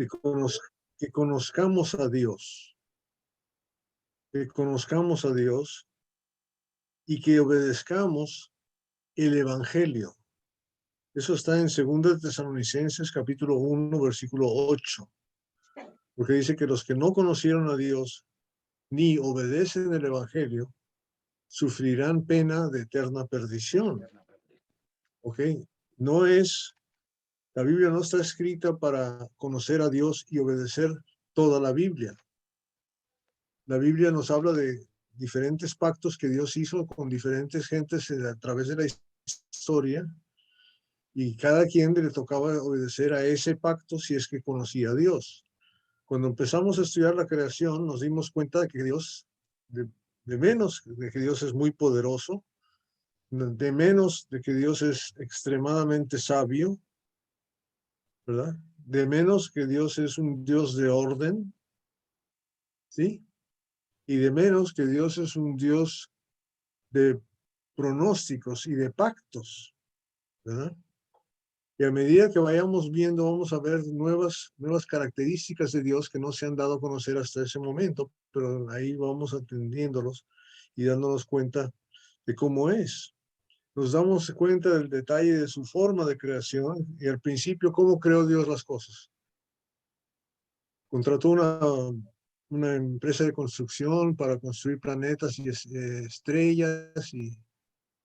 que, que conozcamos a Dios, que conozcamos a Dios y que obedezcamos el Evangelio. Eso está en 2 Tesalonicenses capítulo 1, versículo 8, porque dice que los que no conocieron a Dios ni obedecen el Evangelio sufrirán pena de eterna perdición. ¿Ok? No es, la Biblia no está escrita para conocer a Dios y obedecer toda la Biblia. La Biblia nos habla de diferentes pactos que Dios hizo con diferentes gentes a través de la historia, y cada quien le tocaba obedecer a ese pacto si es que conocía a Dios. Cuando empezamos a estudiar la creación, nos dimos cuenta de que Dios, de menos de que Dios es muy poderoso, de menos de que Dios es extremadamente sabio, ¿verdad? De menos que Dios es un Dios de orden, ¿sí? Y de menos que Dios es un Dios de pronósticos y de pactos, ¿verdad? Y a medida que vayamos viendo, vamos a ver nuevas características de Dios que no se han dado a conocer hasta ese momento, pero ahí vamos atendiéndolos y dándonos cuenta de cómo es. Nos damos cuenta del detalle de su forma de creación y al principio cómo creó Dios las cosas. Contrató una empresa de construcción para construir planetas y estrellas, y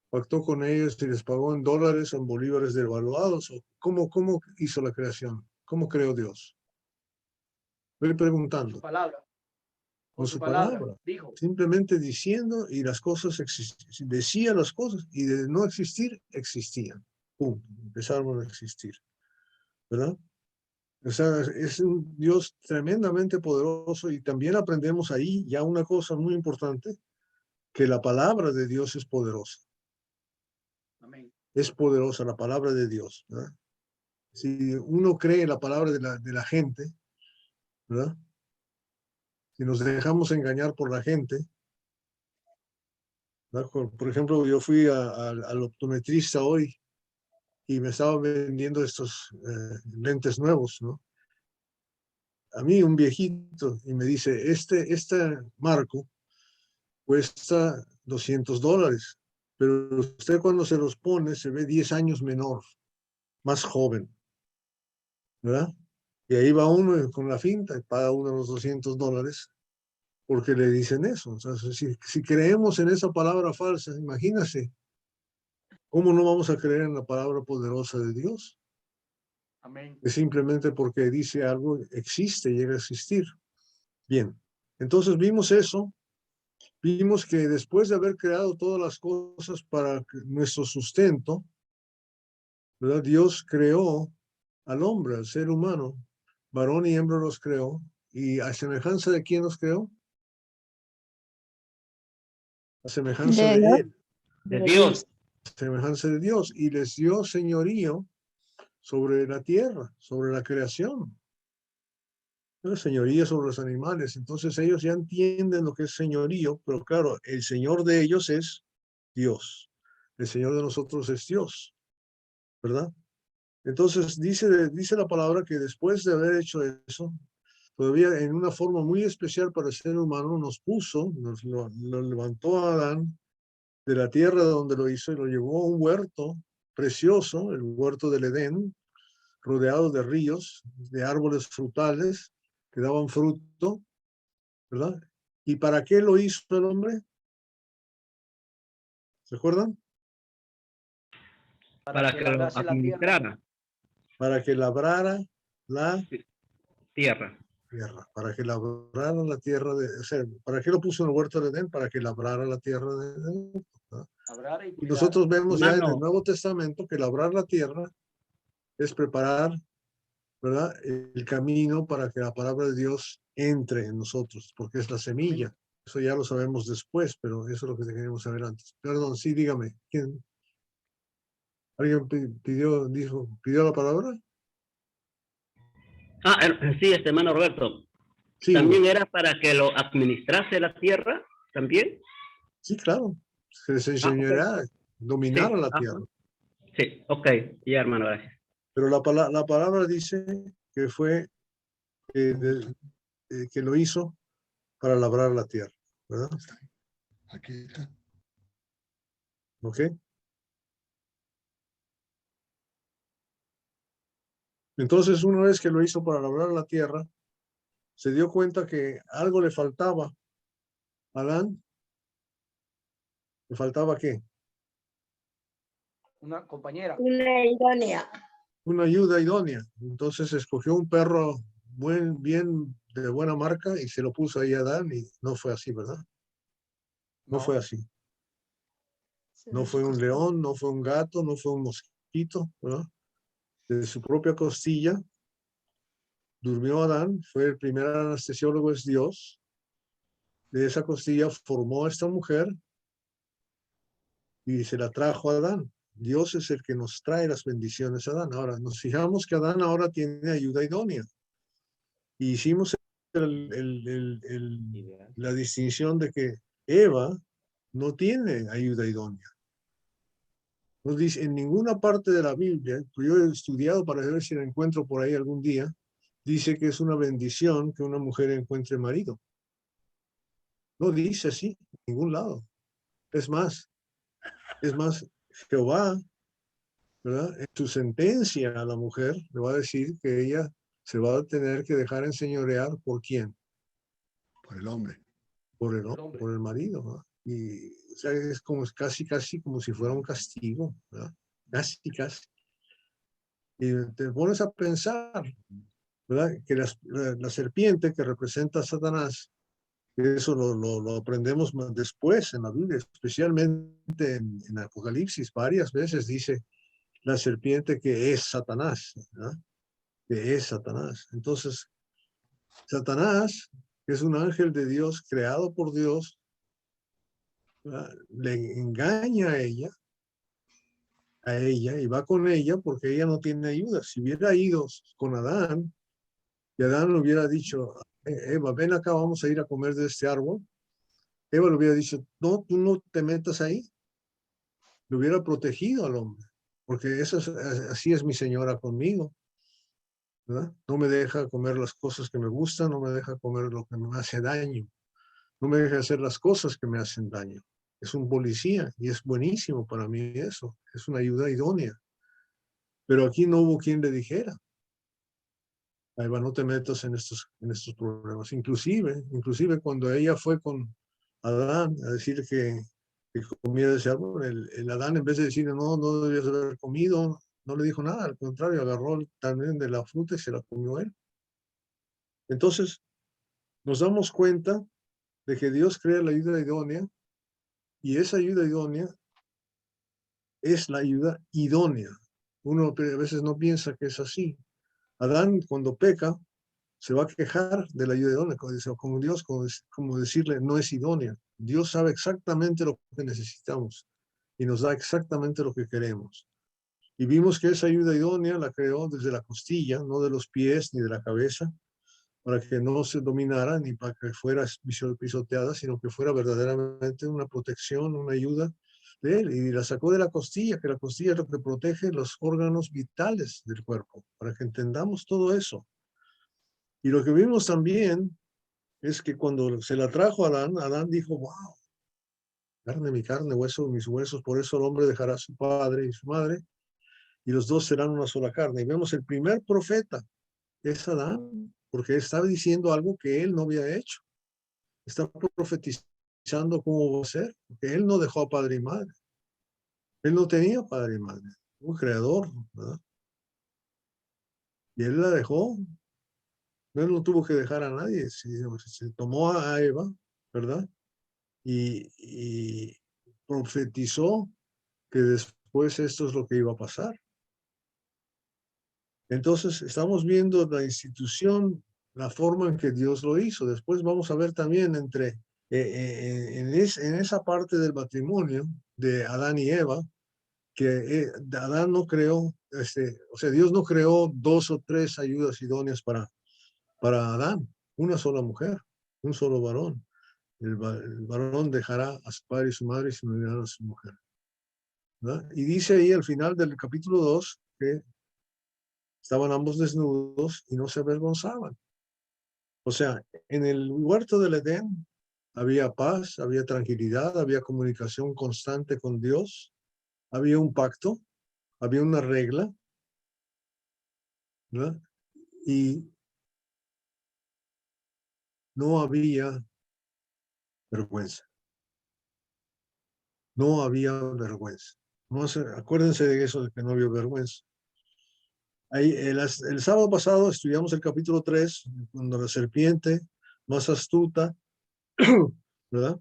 pactó con ellos y les pagó en dólares o en bolívares devaluados. ¿Cómo hizo la creación? ¿Cómo creó Dios? Voy preguntando. Su palabra. Con su palabra. Dijo. Simplemente diciendo, y las cosas decía las cosas, y de no existir, existían. Pum, empezaron a existir. ¿Verdad? O sea, es un Dios tremendamente poderoso, y también aprendemos ahí ya una cosa muy importante, que la palabra de Dios es poderosa. Amén. Es poderosa la palabra de Dios, ¿verdad? Si uno cree en la palabra de la gente, ¿verdad? Si nos dejamos engañar por la gente, ¿verdad? Por ejemplo, yo fui al optometrista hoy y me estaba vendiendo estos lentes nuevos, ¿no? A mí un viejito, y me dice, este marco cuesta $200, pero usted cuando se los pone se ve 10 años menor, más joven, ¿verdad? Y ahí va uno con la finta y paga uno los $200 porque le dicen eso. O sea, si creemos en esa palabra falsa, imagínese, ¿cómo no vamos a creer en la palabra poderosa de Dios? Amén. Es simplemente porque dice algo, existe, llega a existir. Bien, entonces vimos eso. Vimos que después de haber creado todas las cosas para nuestro sustento, ¿verdad? Dios creó al hombre, al ser humano, varón y hembra los creó, y a semejanza de quién los creó, a semejanza De de Dios. él, De Dios. a semejanza de Dios, y les dio señorío sobre la tierra, sobre la creación, ¿no? Señoría sobre los animales. Entonces ellos ya entienden lo que es señorío, pero claro, el Señor de ellos es Dios, el Señor de nosotros es Dios, ¿verdad? Entonces dice la palabra que después de haber hecho eso, todavía en una forma muy especial para el ser humano, nos puso, lo levantó a Adán de la tierra donde lo hizo y lo llevó a un huerto precioso, el huerto del Edén, rodeado de ríos, de árboles frutales que daban fruto, ¿verdad? ¿Y para qué lo hizo el hombre? ¿Se acuerdan? Para que lo administrara. Para que labrara la Tierra. tierra, para que labrara la tierra o sea, ¿para qué lo puso en el huerto de Edén? Para que labrara la tierra de Edén, ¿no? Y nosotros vemos ya en el Nuevo Testamento que labrar la tierra es preparar, ¿verdad?, el camino para que la palabra de Dios entre en nosotros, porque es la semilla. Eso ya lo sabemos después, pero eso es lo que queríamos saber antes. Perdón, sí, dígame. ¿Quién? ¿Alguien pidió la palabra? Sí, hermano Roberto. Sí, ¿También bueno. era para que lo administrase la tierra? ¿También? Sí, claro. Se enseñará, Okay. dominar a Sí. la tierra. Sí, ok. Ya, hermano, gracias. Pero la palabra dice que fue que lo hizo para labrar la tierra, ¿verdad? Aquí está. ¿Ok? Entonces, una vez que lo hizo para labrar la tierra, se dio cuenta que algo le faltaba a Adán. ¿Le faltaba qué? Una compañera. Una idónea. Una ayuda idónea. Entonces escogió un perro bien de buena marca y se lo puso ahí a Adán y no fue así, ¿verdad? No fue así. No fue un león, no fue un gato, no fue un mosquito, ¿verdad? De su propia costilla durmió Adán, fue el primer anestesiólogo, es Dios. De esa costilla formó a esta mujer y se la trajo a Adán. Dios es el que nos trae las bendiciones a Adán. Ahora, nos fijamos que Adán ahora tiene ayuda idónea. Y hicimos la distinción de que Eva no tiene ayuda idónea. No dice, en ninguna parte de la Biblia, yo he estudiado para ver si la encuentro por ahí algún día, dice que es una bendición que una mujer encuentre marido. No dice así, en ningún lado. Es más, Jehová, ¿verdad? En su sentencia a la mujer le va a decir que ella se va a tener que dejar enseñorear ¿por quién? Por el hombre. Por el marido, ¿verdad? Y o sea, es como casi como si fuera un castigo, ¿verdad? Casi. Y te pones a pensar, ¿verdad? Que la serpiente que representa a Satanás, eso lo aprendemos después en la Biblia, especialmente en Apocalipsis, varias veces dice la serpiente que es Satanás, ¿verdad? Que es Satanás. Entonces, Satanás, que es un ángel de Dios, creado por Dios, ¿verdad? Le engaña a ella, y va con ella porque ella no tiene ayuda. Si hubiera ido con Adán, y Adán le hubiera dicho, Eva, ven acá, vamos a ir a comer de este árbol, Eva le hubiera dicho, no, tú no te metas ahí. Le hubiera protegido al hombre, porque así es mi señora conmigo, ¿verdad? No me deja comer las cosas que me gustan, no me deja comer lo que me hace daño, no me deja hacer las cosas que me hacen daño. Es un policía y es buenísimo para mí eso, es una ayuda idónea. Pero aquí no hubo quien le dijera, ahí va, no te metas en estos problemas. Inclusive cuando ella fue con Adán a decir que comiera de ese árbol, el Adán en vez de decirle no debías haber comido, no le dijo nada, al contrario, agarró también de la fruta y se la comió él. Entonces, nos damos cuenta de que Dios crea la ayuda idónea y esa ayuda idónea es la ayuda idónea. Uno a veces no piensa que es así. Adán, cuando peca, se va a quejar de la ayuda idónea, como Dios, como decirle, no es idónea. Dios sabe exactamente lo que necesitamos y nos da exactamente lo que queremos. Y vimos que esa ayuda idónea la creó desde la costilla, no de los pies ni de la cabeza, para que no se dominara ni para que fuera pisoteada, sino que fuera verdaderamente una protección, una ayuda de él. Y la sacó de la costilla, que la costilla es lo que protege los órganos vitales del cuerpo, para que entendamos todo eso. Y lo que vimos también es que cuando se la trajo a Adán, Adán dijo, wow, carne mi carne, hueso mis huesos, por eso el hombre dejará a su padre y su madre, y los dos serán una sola carne. Y vemos el primer profeta, es Adán, porque estaba diciendo algo que él no había hecho. Está profetizando cómo va a ser, porque él no dejó a padre y madre. Él no tenía padre y madre, un creador, ¿verdad? Y él la dejó. Él no tuvo que dejar a nadie, se tomó a Eva, ¿verdad? Y profetizó que después esto es lo que iba a pasar. Entonces, estamos viendo la institución, la forma en que Dios lo hizo. Después vamos a ver también en esa parte del matrimonio de Adán y Eva, que Adán no creó, o sea, Dios no creó 2 o 3 ayudas idóneas para Adán, una sola mujer, un solo varón. El varón dejará a su padre y su madre y se unirá a su mujer, ¿verdad? Y dice ahí al final del capítulo 2 que estaban ambos desnudos y no se avergonzaban. O sea, en el huerto del Edén había paz, había tranquilidad, había comunicación constante con Dios, había un pacto, había una regla, ¿verdad? Y no había vergüenza. No había vergüenza. Acuérdense de eso, de que no había vergüenza. Ahí, el sábado pasado estudiamos el capítulo 3, cuando la serpiente más astuta, ¿verdad?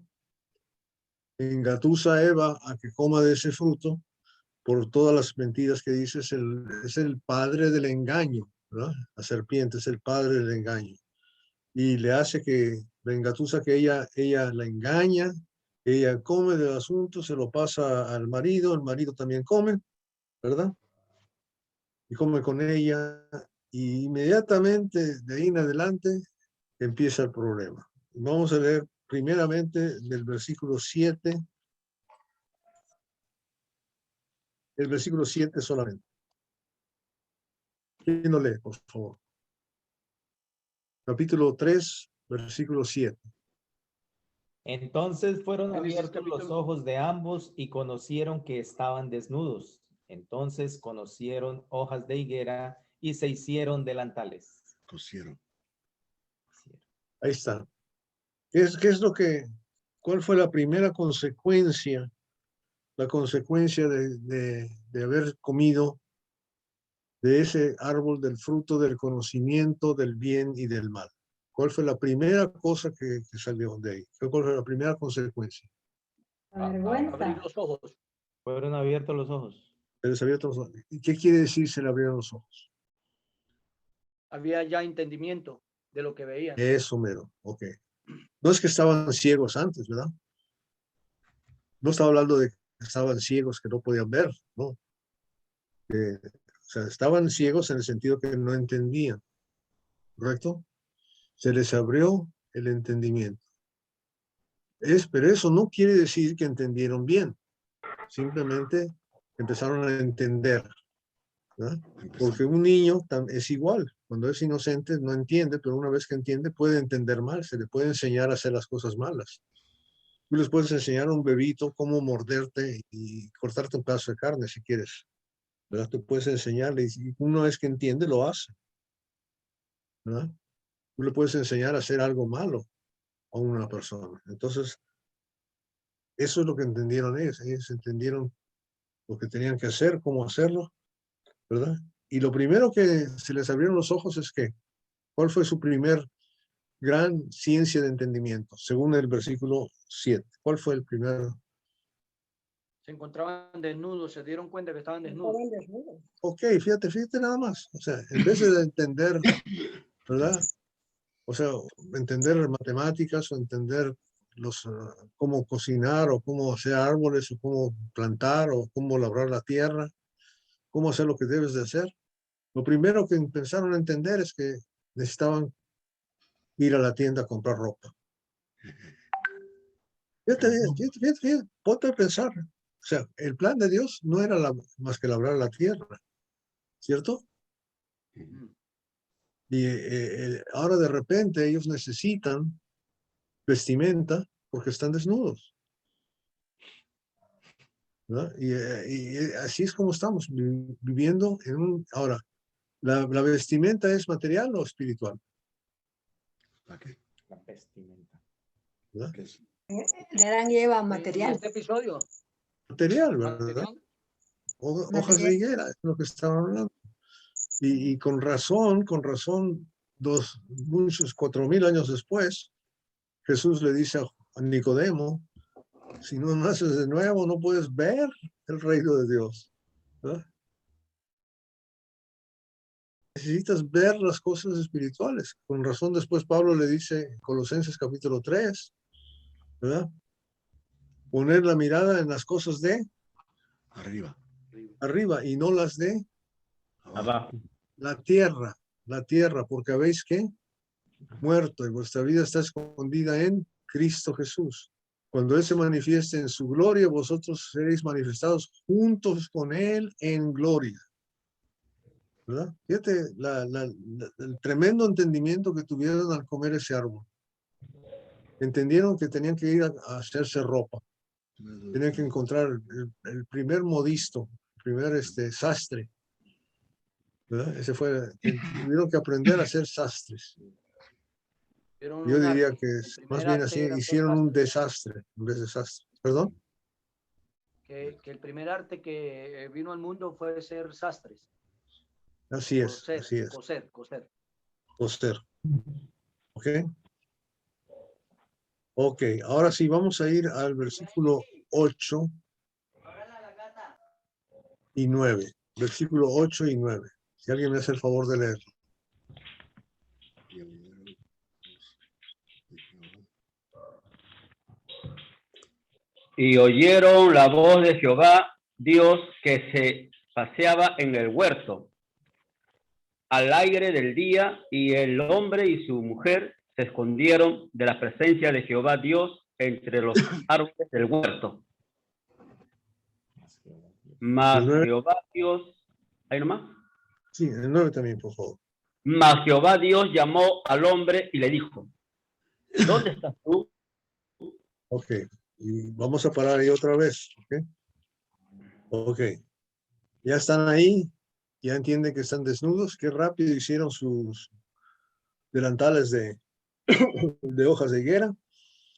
Engatusa a Eva a que coma de ese fruto por todas las mentiras que dice, es el padre del engaño, ¿verdad? La serpiente es el padre del engaño. Y le hace que, la engatusa que ella la engaña, ella come del asunto, se lo pasa al marido, el marido también come, ¿verdad? Y come con ella, y inmediatamente de ahí en adelante empieza el problema. Vamos a leer primeramente del versículo 7, el versículo 7 solamente. ¿Quién lo lee, por favor? Capítulo 3, versículo 7. Entonces fueron Génesis abiertos los capítulo. ojos de ambos y conocieron que estaban desnudos. Entonces conocieron hojas de higuera y se hicieron delantales. Cosieron. Ahí está. ¿Cuál fue la primera consecuencia? La consecuencia de haber comido de ese árbol del fruto del conocimiento del bien y del mal. ¿Cuál fue la primera cosa que salió de ahí? ¿Cuál fue la primera consecuencia? La vergüenza. Abrir los ojos. Fueron abiertos los ojos. Se les abierto los ojos. ¿Y qué quiere decir se le abrieron los ojos? Había ya entendimiento de lo que veían. Eso mero, ok. No es que estaban ciegos antes, ¿verdad? No estaba hablando de que estaban ciegos, que no podían ver, ¿no? O sea, estaban ciegos en el sentido que no entendían, ¿correcto? Se les abrió el entendimiento. Pero eso no quiere decir que entendieron bien. Simplemente empezaron a entender, ¿verdad? Porque un niño es igual. Cuando es inocente no entiende, pero una vez que entiende puede entender mal. Se le puede enseñar a hacer las cosas malas. Tú les puedes enseñar a un bebito cómo morderte y cortarte un pedazo de carne si quieres, ¿verdad? Tú puedes enseñarle y una vez que entiende lo hace, ¿verdad? Tú le puedes enseñar a hacer algo malo a una persona. Entonces, eso es lo que entendieron ellos. Ellos entendieron lo que tenían que hacer, cómo hacerlo, ¿verdad? Y lo primero que se les abrieron los ojos es que, ¿cuál fue su primer gran ciencia de entendimiento? Según el versículo 7. ¿Cuál fue el primer? Se encontraban desnudos, se dieron cuenta que estaban desnudos. Estaban desnudos. Ok, fíjate nada más. O sea, en vez de entender, ¿verdad? O sea, entender matemáticas o entender cómo cocinar o cómo hacer árboles o cómo plantar o cómo labrar la tierra, cómo hacer lo que debes de hacer. Lo primero que empezaron a entender es que necesitaban ir a la tienda a comprar ropa. Fíjate, ponte a pensar. O sea, el plan de Dios no era más que labrar la tierra, ¿cierto? Y ahora de repente ellos necesitan vestimenta porque están desnudos, ¿verdad? Y así es como estamos viviendo en un... Ahora, ¿la vestimenta es material o espiritual? ¿Para qué? La vestimenta. ¿Verdad? ¿Qué es? Le dan lleva En material. este episodio, Material, ¿verdad? material, Hojas de higuera, es lo que estaban hablando. Y con razón, muchos 4,000 años después, Jesús le dice a Nicodemo, si no naces de nuevo, no puedes ver el reino de Dios, ¿verdad? Necesitas ver las cosas espirituales. Con razón después Pablo le dice en Colosenses capítulo 3, ¿verdad? Poner la mirada en las cosas de Arriba. arriba y no las de Abajo. la tierra, porque habéis que muerto y vuestra vida está escondida en Cristo Jesús. Cuando Él se manifieste en su gloria, vosotros seréis manifestados juntos con Él en gloria. ¿verdad? Fíjate el tremendo entendimiento que tuvieron al comer ese árbol. Entendieron que tenían que ir a hacerse ropa. Tenían que encontrar el primer modisto, el primer sastre, ¿verdad? Tuvieron que aprender a ser sastres. Vieron Yo un diría arte. que El más primer bien arte así, era ser hicieron un sastre. desastre en vez de sastre. ¿Perdón? Que el primer arte que vino al mundo fue ser sastres. Así es, Coser, así es. coser, coser. Coser. ¿Ok? Ok, ahora sí, vamos a ir al versículo 8 y 9. Versículo 8 y 9. Si alguien me hace el favor de leer. Y oyeron la voz de Jehová, Dios, que se paseaba en el huerto al aire del día, y el hombre y su mujer se escondieron de la presencia de Jehová Dios entre los árboles del huerto. Mas El 9, Jehová Dios, ¿ahí nomás? sí, el 9 también, por favor. Mas Jehová Dios llamó al hombre y le dijo, ¿dónde estás tú? Ok, y vamos a parar ahí otra vez. Ok, ok. Ya están ahí, ya entienden que están desnudos. Qué rápido hicieron sus delantales de hojas de higuera.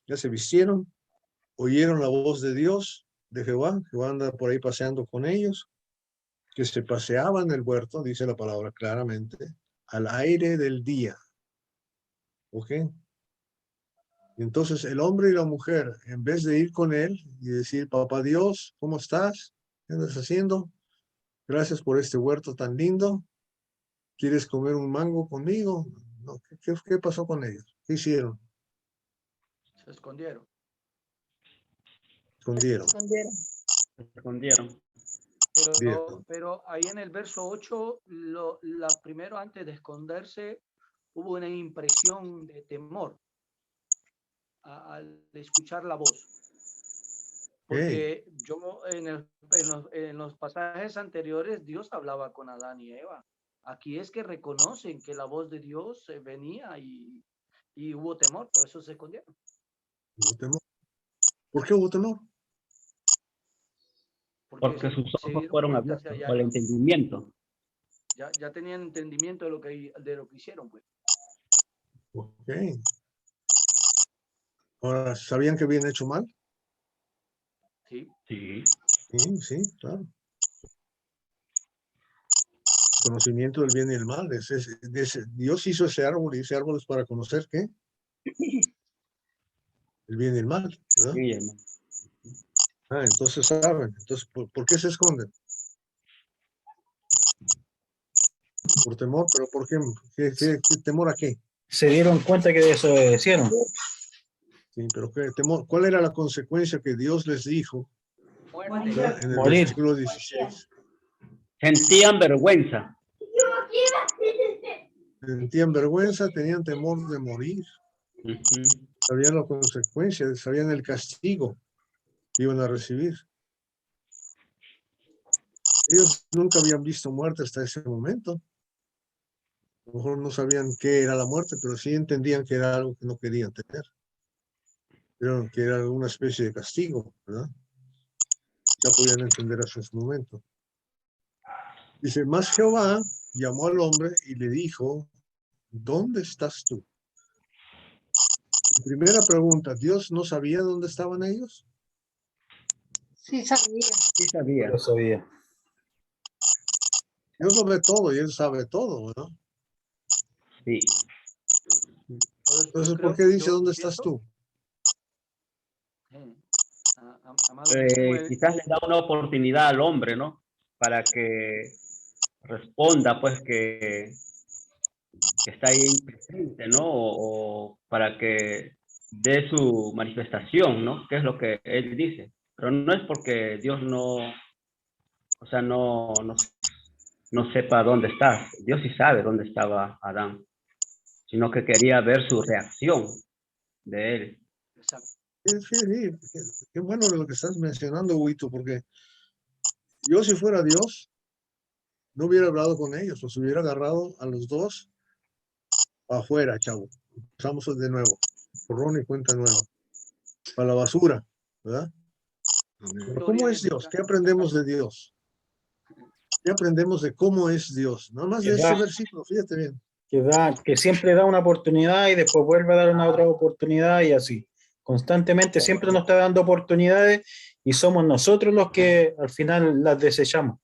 Ya se vistieron, oyeron la voz de Dios, de Jehová. Jehová anda por ahí paseando con ellos, que se paseaban en el huerto, dice la palabra claramente, al aire del día. ¿Ok? Y entonces el hombre y la mujer, en vez de ir con él y decir, papá Dios, ¿cómo estás? ¿Qué andas haciendo? Gracias por este huerto tan lindo. ¿Quieres comer un mango conmigo? No, ¿qué pasó con ellos? ¿Qué hicieron? Se escondieron. Escondieron. Respondieron. Pero ahí en el verso 8, primero antes de esconderse, hubo una impresión de temor al escuchar la voz. Porque yo en los pasajes anteriores, Dios hablaba con Adán y Eva. Aquí es que reconocen que la voz de Dios venía y hubo temor, por eso se escondieron. ¿Hubo temor? ¿Por qué hubo temor? Porque sus ojos fueron abiertos por el entendimiento. Ya tenían entendimiento de lo que hicieron, pues. Ok. Ahora, ¿sabían que habían hecho mal? Sí. Sí. Sí, claro. Conocimiento del bien y el mal. Dios hizo ese árbol y ese árbol es para conocer ¿qué? El bien y el mal, ¿verdad? Sí, hermano. Entonces saben. Entonces, ¿por qué se esconden? Por temor, pero ¿por qué? ¿Qué temor a qué? Se dieron cuenta que desobedecieron. Sí, pero ¿qué temor? ¿Cuál era la consecuencia que Dios les dijo? ¿Verdad? En el Morir. versículo 16. Sentían vergüenza. Sentían vergüenza, tenían temor de morir. Sabían la consecuencia, sabían el castigo que iban a recibir. Ellos nunca habían visto muerte hasta ese momento. A lo mejor no sabían qué era la muerte, pero sí entendían que era algo que no querían tener. Pero que era una especie de castigo, ¿verdad? Ya podían entender hasta ese momento. Dice, más Jehová llamó al hombre y le dijo, ¿dónde estás tú? Primera pregunta, ¿Dios no sabía dónde estaban ellos? Sí sabía. Sí sabía. Lo sabía. Dios lo ve todo y Él sabe todo, ¿no? Sí. Entonces, ¿por qué dice dónde estás tú? Amado Quizás le da una oportunidad al hombre, ¿no? Para que responda, pues, que está ahí presente, ¿no? O para que dé su manifestación, ¿no? Que es lo que él dice. Pero no es porque Dios no, o sea, no sepa dónde está. Dios sí sabe dónde estaba Adán, sino que quería ver su reacción de él. Exacto. Sí, qué bueno lo que estás mencionando, Huito, porque yo si fuera Dios, no hubiera hablado con ellos, los hubiera agarrado a los dos afuera, chavo. Empezamos de nuevo, borrón y cuenta nueva, para la basura, ¿verdad? Amén. Pero ¿cómo es Dios? ¿Qué aprendemos de Dios? ¿Qué aprendemos de cómo es Dios? Nada más de ese versículo, fíjate bien. Que siempre da una oportunidad y después vuelve a dar una otra oportunidad y así. Constantemente siempre nos está dando oportunidades y somos nosotros los que al final las desechamos.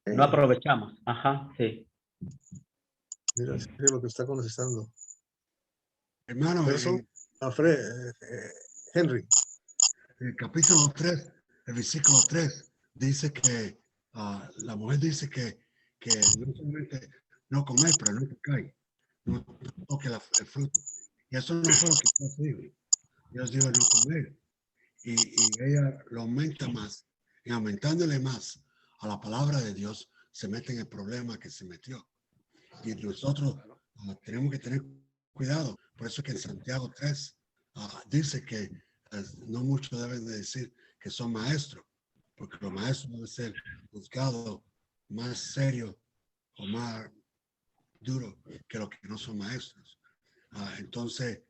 No aprovechamos. Ajá, sí. Mira, es lo que está contestando. Hermano, Eso, Henry. el capítulo 3, el versículo 3, dice que la mujer dice que no solamente no comer, pero no tocar, no toque el fruto. Y eso no fue lo que Dios dijo. Dios dijo no comer. Y ella lo aumenta más. Y aumentándole más a la palabra de Dios, se mete en el problema que se metió. Y nosotros tenemos que tener cuidado. Por eso que en Santiago 3 dice que no muchos deben de decir que son maestros, porque los maestros deben ser juzgados más serios o más duros que los que no son maestros. Entonces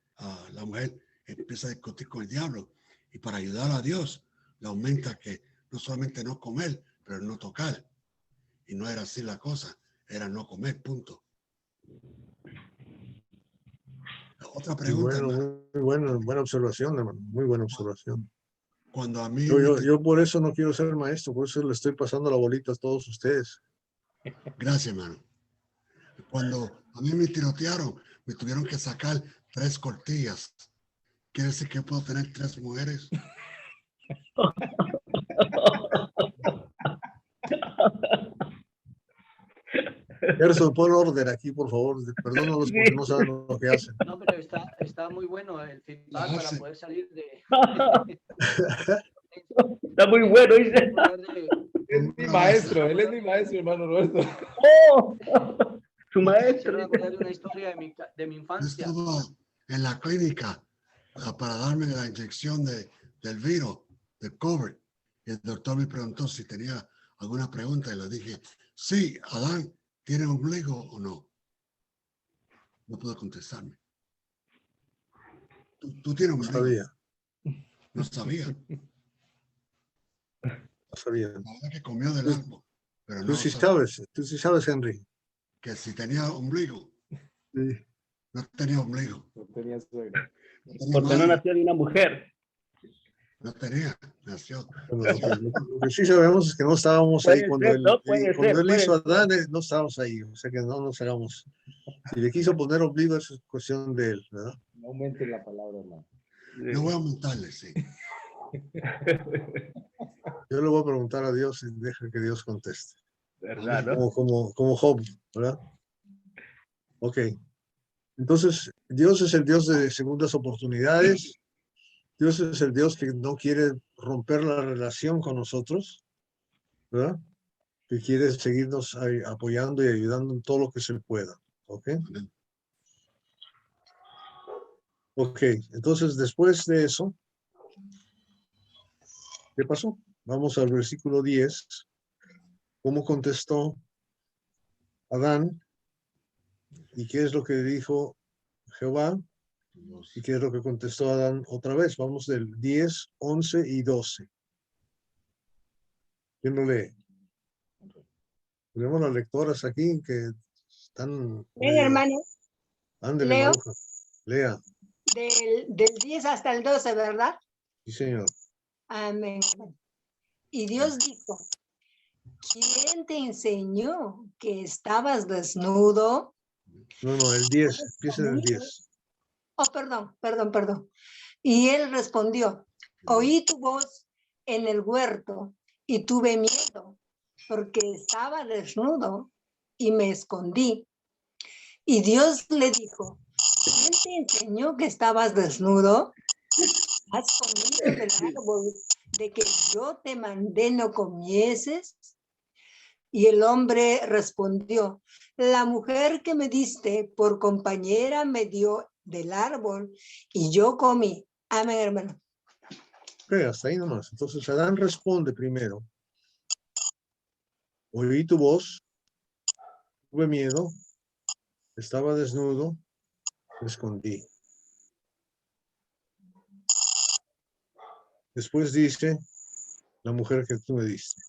la mujer empieza a discutir con el diablo y para ayudar a Dios le aumenta que no solamente no comer, pero no tocar. Y no era así la cosa, era no comer, punto. Otra pregunta. Muy buena observación, hermano. Muy buena observación. Cuando a mí yo por eso no quiero ser maestro, por eso le estoy pasando la bolita a todos ustedes. Gracias, hermano. Cuando a mí me tirotearon, me tuvieron que sacar 3 cortillas. ¿Quiere decir que puedo tener 3 mujeres? Gerson, pon orden aquí, por favor. Perdónalos porque no saben lo que hacen. No, pero está muy bueno el feedback para poder salir de... Está muy bueno, dice. Es mi maestro, él es mi maestro, hermano Roberto. ¡Oh! Su maestro. Me acordar de una historia de mi Yo infancia. estaba en la clínica para darme la inyección del virus, del COVID. Y el doctor me preguntó si tenía alguna pregunta y le dije, sí, Adán, ¿tiene ombligo o no? No pudo contestarme. ¿Tú tienes No ombligo? sabía. No sabía. No sabía. La verdad que comió del árbol. Pero Tú no sí sabía sabes, Henry. que si tenía ombligo. Sí. No tenía ombligo. No tenía suegra. No tenía Porque no madre. nació de una mujer. No tenía. Nació. Bueno, lo que sí sabemos es que no estábamos ahí cuando él hizo a Adán, no estábamos ahí. O sea que no nos hagamos. Si le quiso poner ombligo, eso es cuestión de él, ¿verdad? No aumenten la palabra, hermano. No voy a aumentarle, sí. Yo le voy a preguntar a Dios y deja que Dios conteste. ¿Verdad, no? Como Job, ¿verdad? Ok. Entonces, Dios es el Dios de segundas oportunidades. Dios es el Dios que no quiere romper la relación con nosotros, ¿verdad? Que quiere seguirnos apoyando y ayudando en todo lo que se pueda. ¿Ok? Amén. Ok. Entonces, después de eso, ¿qué pasó? Vamos al versículo 10. ¿Cómo contestó Adán? ¿Y qué es lo que dijo Jehová? ¿Y qué es lo que contestó Adán otra vez? Vamos del 10, 11 y 12. ¿Quién lo lee? Tenemos las lectoras aquí que están... Ven, hermano, Ándele, leo Maruja. Lea. del 10 hasta el 12, ¿verdad? Sí, señor. Amén. Y Dios dijo, ¿quién te enseñó que estabas desnudo? No, el 10. Empieza en el 10. Oh, perdón. Y él respondió, oí tu voz en el huerto y tuve miedo porque estaba desnudo y me escondí. Y Dios le dijo, ¿quién te enseñó que estabas desnudo? ¿Has comido del árbol de que yo te mandé no comieses? Y el hombre respondió, la mujer que me diste por compañera me dio del árbol y yo comí. Amén, hermano. Ok, hasta ahí nomás. Entonces Adán responde primero. Oí tu voz, tuve miedo, estaba desnudo, me escondí. Después dice la mujer que tú me diste.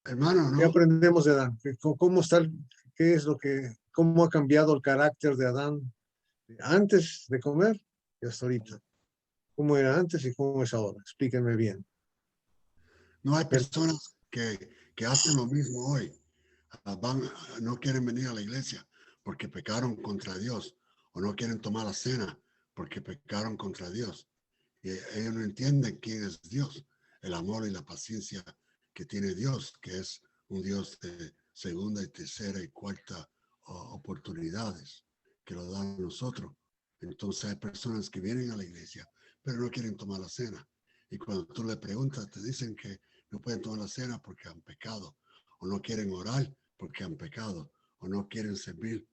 Hermano, ¿Qué no, aprendemos de Adán? ¿Cómo está, qué es lo que, cómo ha cambiado el carácter de Adán antes de comer y hasta ahorita? ¿Cómo era antes y cómo es ahora? Explíquenme bien. no hay personas que hacen lo mismo hoy. No quieren venir a la iglesia porque pecaron contra Dios, o no quieren tomar la cena porque pecaron contra Dios. Y ellos no entienden quién es Dios, el amor y la paciencia que tiene Dios, que es un Dios de segunda y tercera y cuarta oportunidades que lo dan a nosotros. Entonces hay personas que vienen a la iglesia, pero no quieren tomar la cena. Y cuando tú le preguntas, te dicen que no pueden tomar la cena porque han pecado, o no quieren orar porque han pecado, o no quieren servir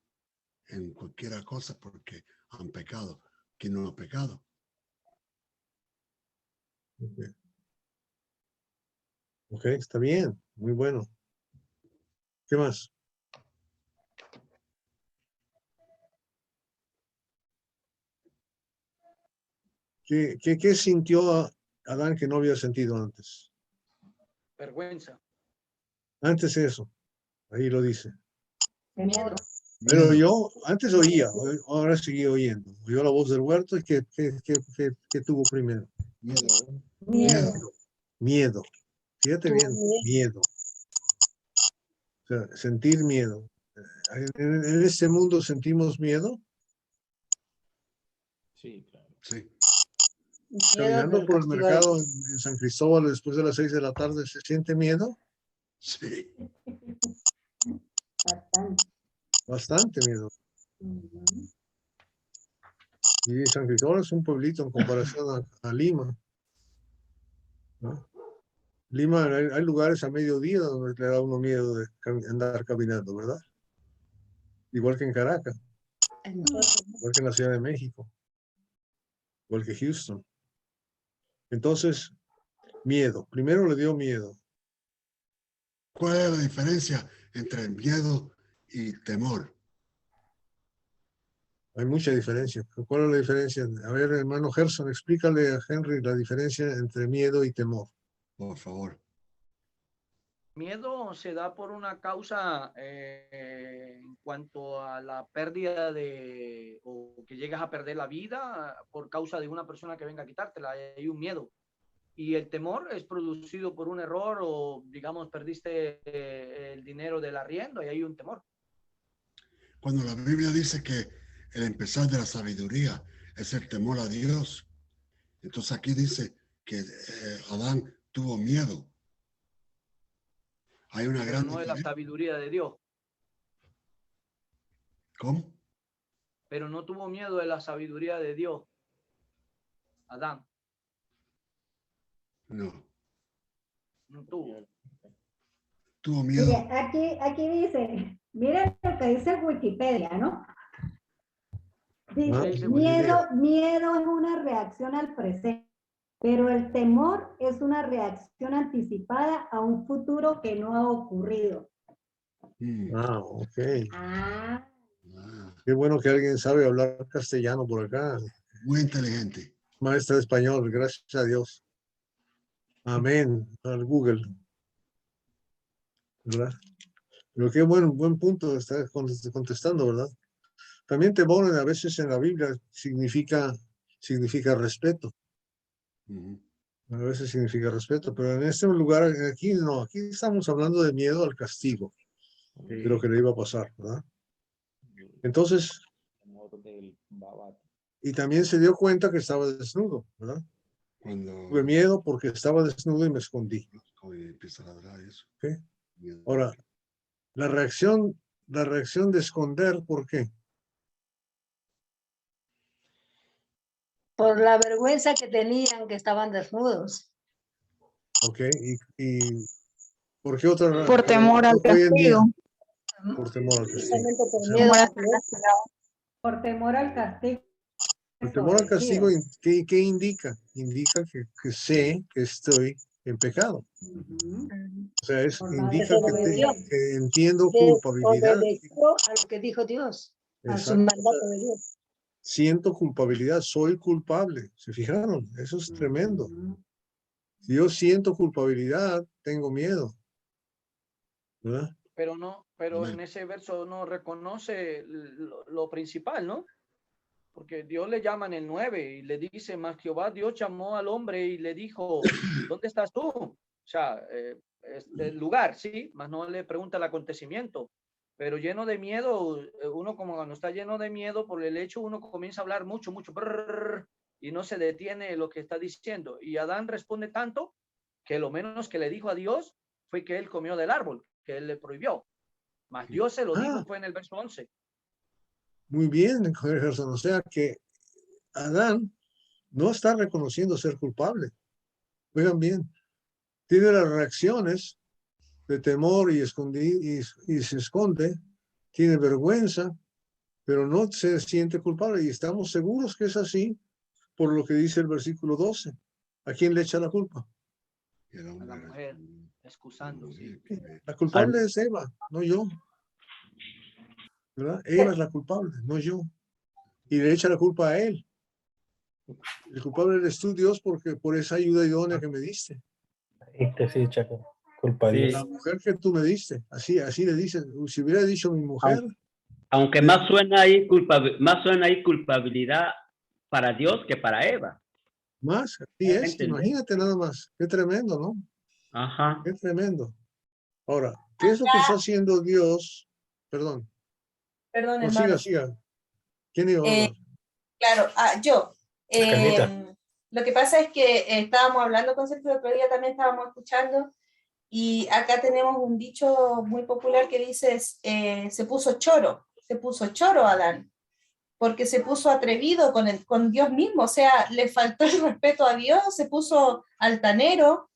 en cualquier cosa porque han pecado. ¿Quién no ha pecado? Ok, está bien, muy bueno. ¿Qué más? ¿Qué sintió Adán que no había sentido antes? Vergüenza. Antes eso, ahí lo dice. Miedo. Pero yo antes oía, ahora seguí oyendo. Oyó la voz del huerto y ¿qué tuvo primero? Miedo. Miedo. Miedo. Fíjate Tuvo bien, miedo. O sea, sentir miedo. En este mundo sentimos miedo. Sí, claro. Sí, Miedo Caminando del por el castigo de mercado Dios. en San Cristóbal después de las 6 de la tarde, ¿se siente miedo? sí. Bastante. Bastante miedo. Ujú. Y San Cristóbal es un pueblito en comparación a Lima, ¿no? Lima, hay lugares a mediodía donde le da uno miedo de andar caminando, ¿verdad? Igual que en Caracas, igual que en la Ciudad de México, igual que Houston. Entonces, miedo. Primero le dio miedo. ¿Cuál es la diferencia entre miedo y temor? Hay mucha diferencia. ¿Cuál es la diferencia? A ver, hermano Gerson, explícale a Henry la diferencia entre miedo y temor. Por favor. Miedo se da por una causa en cuanto a la pérdida de, o que llegas a perder la vida por causa de una persona que venga a quitártela. Hay un miedo. Y el temor es producido por un error o, digamos, perdiste el dinero del arriendo y hay un temor. Cuando la Biblia dice que el empezar de la sabiduría es el temor a Dios, entonces aquí dice que Adán tuvo miedo. Hay una Pero gran no de la diferencia. sabiduría de Dios. ¿Cómo? Pero no tuvo miedo de la sabiduría de Dios. Adán, No. no tuvo. Tuvo Mire, miedo. aquí dice, miren lo que dice Wikipedia, ¿no? Ah, Dice, dice miedo es una reacción al presente, pero el temor es una reacción anticipada a un futuro que no ha ocurrido. ok. Ah, Qué bueno que alguien sabe hablar castellano por acá. Muy inteligente. Maestra de español, gracias a Dios. Amén. Al Google. ¿Verdad? Pero qué buen punto está contestando, ¿verdad? También temor a veces en la Biblia significa respeto. A veces significa respeto, pero en este lugar, aquí no, aquí estamos hablando de miedo al castigo, de lo que le iba a pasar, ¿verdad? Entonces, y también se dio cuenta que estaba desnudo, ¿verdad? Cuando Tuve miedo porque estaba desnudo y me escondí. empieza a ladrar eso. ¿Okay? Ahora, la reacción de esconder, ¿por qué? Por la vergüenza que tenían, que estaban desnudos. ¿Ok? ¿Y por qué otra razón? Por temor al Hoy en día, castigo. por temor al castigo. Precisamente por O sea, miedo Temor a a ser castigado. por temor al castigo. el temor al castigo, establecido. ¿qué indica? Indica que sé que estoy en pecado. Ujú. O sea, indica Desobedeció. que entiendo culpabilidad. Desobedeció a lo que dijo Dios, a su Exacto. mandato de Dios. Siento culpabilidad, soy culpable. ¿Se fijaron? Eso es tremendo. Si yo siento culpabilidad, tengo miedo. ¿Verdad? Pero en ese verso no reconoce lo principal, ¿no? Porque Dios le llama en el 9 y le dice, más Jehová Dios llamó al hombre y le dijo, ¿dónde estás tú? O sea, el lugar, sí, más no le pregunta el acontecimiento. Pero lleno de miedo, uno como cuando está lleno de miedo por el hecho, uno comienza a hablar mucho, brrr, y no se detiene lo que está diciendo. Y Adán responde tanto que lo menos que le dijo a Dios fue que él comió del árbol, que él le prohibió. Mas Dios se lo dijo, fue en el verso 11. Muy bien, Gerson. O sea que Adán no está reconociendo ser culpable. Oigan bien, tiene las reacciones de temor y se esconde, tiene vergüenza, pero no se siente culpable. Y estamos seguros que es así por lo que dice el versículo 12. ¿A quién le echa la culpa? A la mujer, excusándose. La culpable es Eva, no yo. ¿Verdad? Eva es la culpable, no yo. Y le echa la culpa a él. El culpable eres tú, Dios, porque por esa ayuda idónea que me diste. Sí, Chaco. Culpa de Sí. Dios. La mujer que tú me diste. Así le dice. Si hubiera dicho mi mujer. Aunque más suena ahí culpabilidad para Dios que para Eva. Más, así es. Imagínate nada más. Qué tremendo, ¿no? Ajá. Qué tremendo. Ahora, ¿qué es lo que está haciendo Dios? Perdón. Perdón, No, hermano. siga. ¿Quién iba a hablar? Claro, yo. Carlita. Lo que pasa es que estábamos hablando con Sergio el otro día, también estábamos escuchando, y acá tenemos un dicho muy popular que dice, se puso choro Adán, porque se puso atrevido con Dios mismo, o sea, le faltó el respeto a Dios, se puso altanero,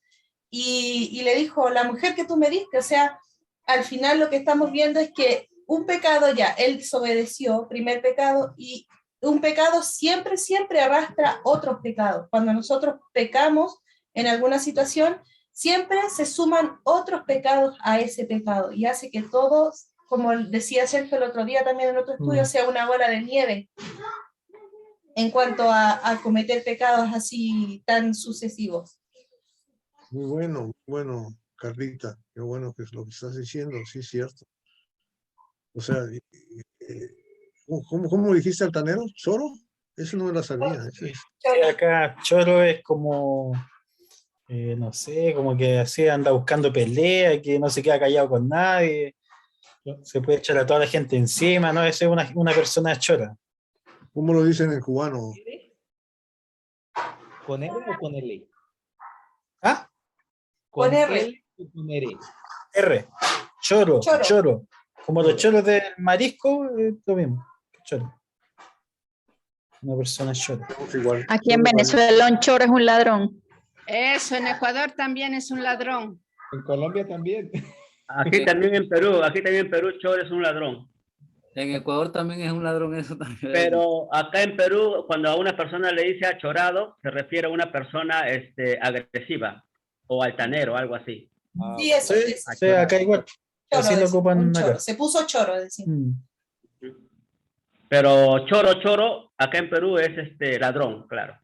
y le dijo, la mujer que tú me diste, o sea, al final lo que estamos viendo es que un pecado ya, él desobedeció, primer pecado, y un pecado siempre, siempre arrastra otros pecados. Cuando nosotros pecamos en alguna situación, siempre se suman otros pecados a ese pecado y hace que todos, como decía Sergio el otro día también en otro estudio, sea una bola de nieve en cuanto a cometer pecados así tan sucesivos. Muy bueno, Carlita. Qué bueno que es lo que estás diciendo. Sí, es cierto. O sea, ¿cómo dijiste altanero? ¿Choro? Eso no me la sabía. Sí, acá choro es como, no sé, como que así anda buscando pelea, que no se queda callado con nadie, se puede echar a toda la gente encima, ¿no? Esa es una persona chora. ¿Cómo lo dicen en cubano? ¿Con R o con L? ¿Ah? Con R. L o con R. R. Choro. Como los choros del marisco, lo mismo. Choro. Una persona chora. Aquí en Venezuela un choro es un ladrón. Eso, en Ecuador también es un ladrón. En Colombia también. Aquí también en Perú, choro es un ladrón. En Ecuador también es un ladrón eso también. Pero acá en Perú, cuando a una persona le dice achorado, se refiere a una persona agresiva o altanero, algo así. Sí, eso es. Sí, acá igual. Choro, Así lo ocupan acá. se puso choro, decimos. Pero choro, acá en Perú es ladrón, claro.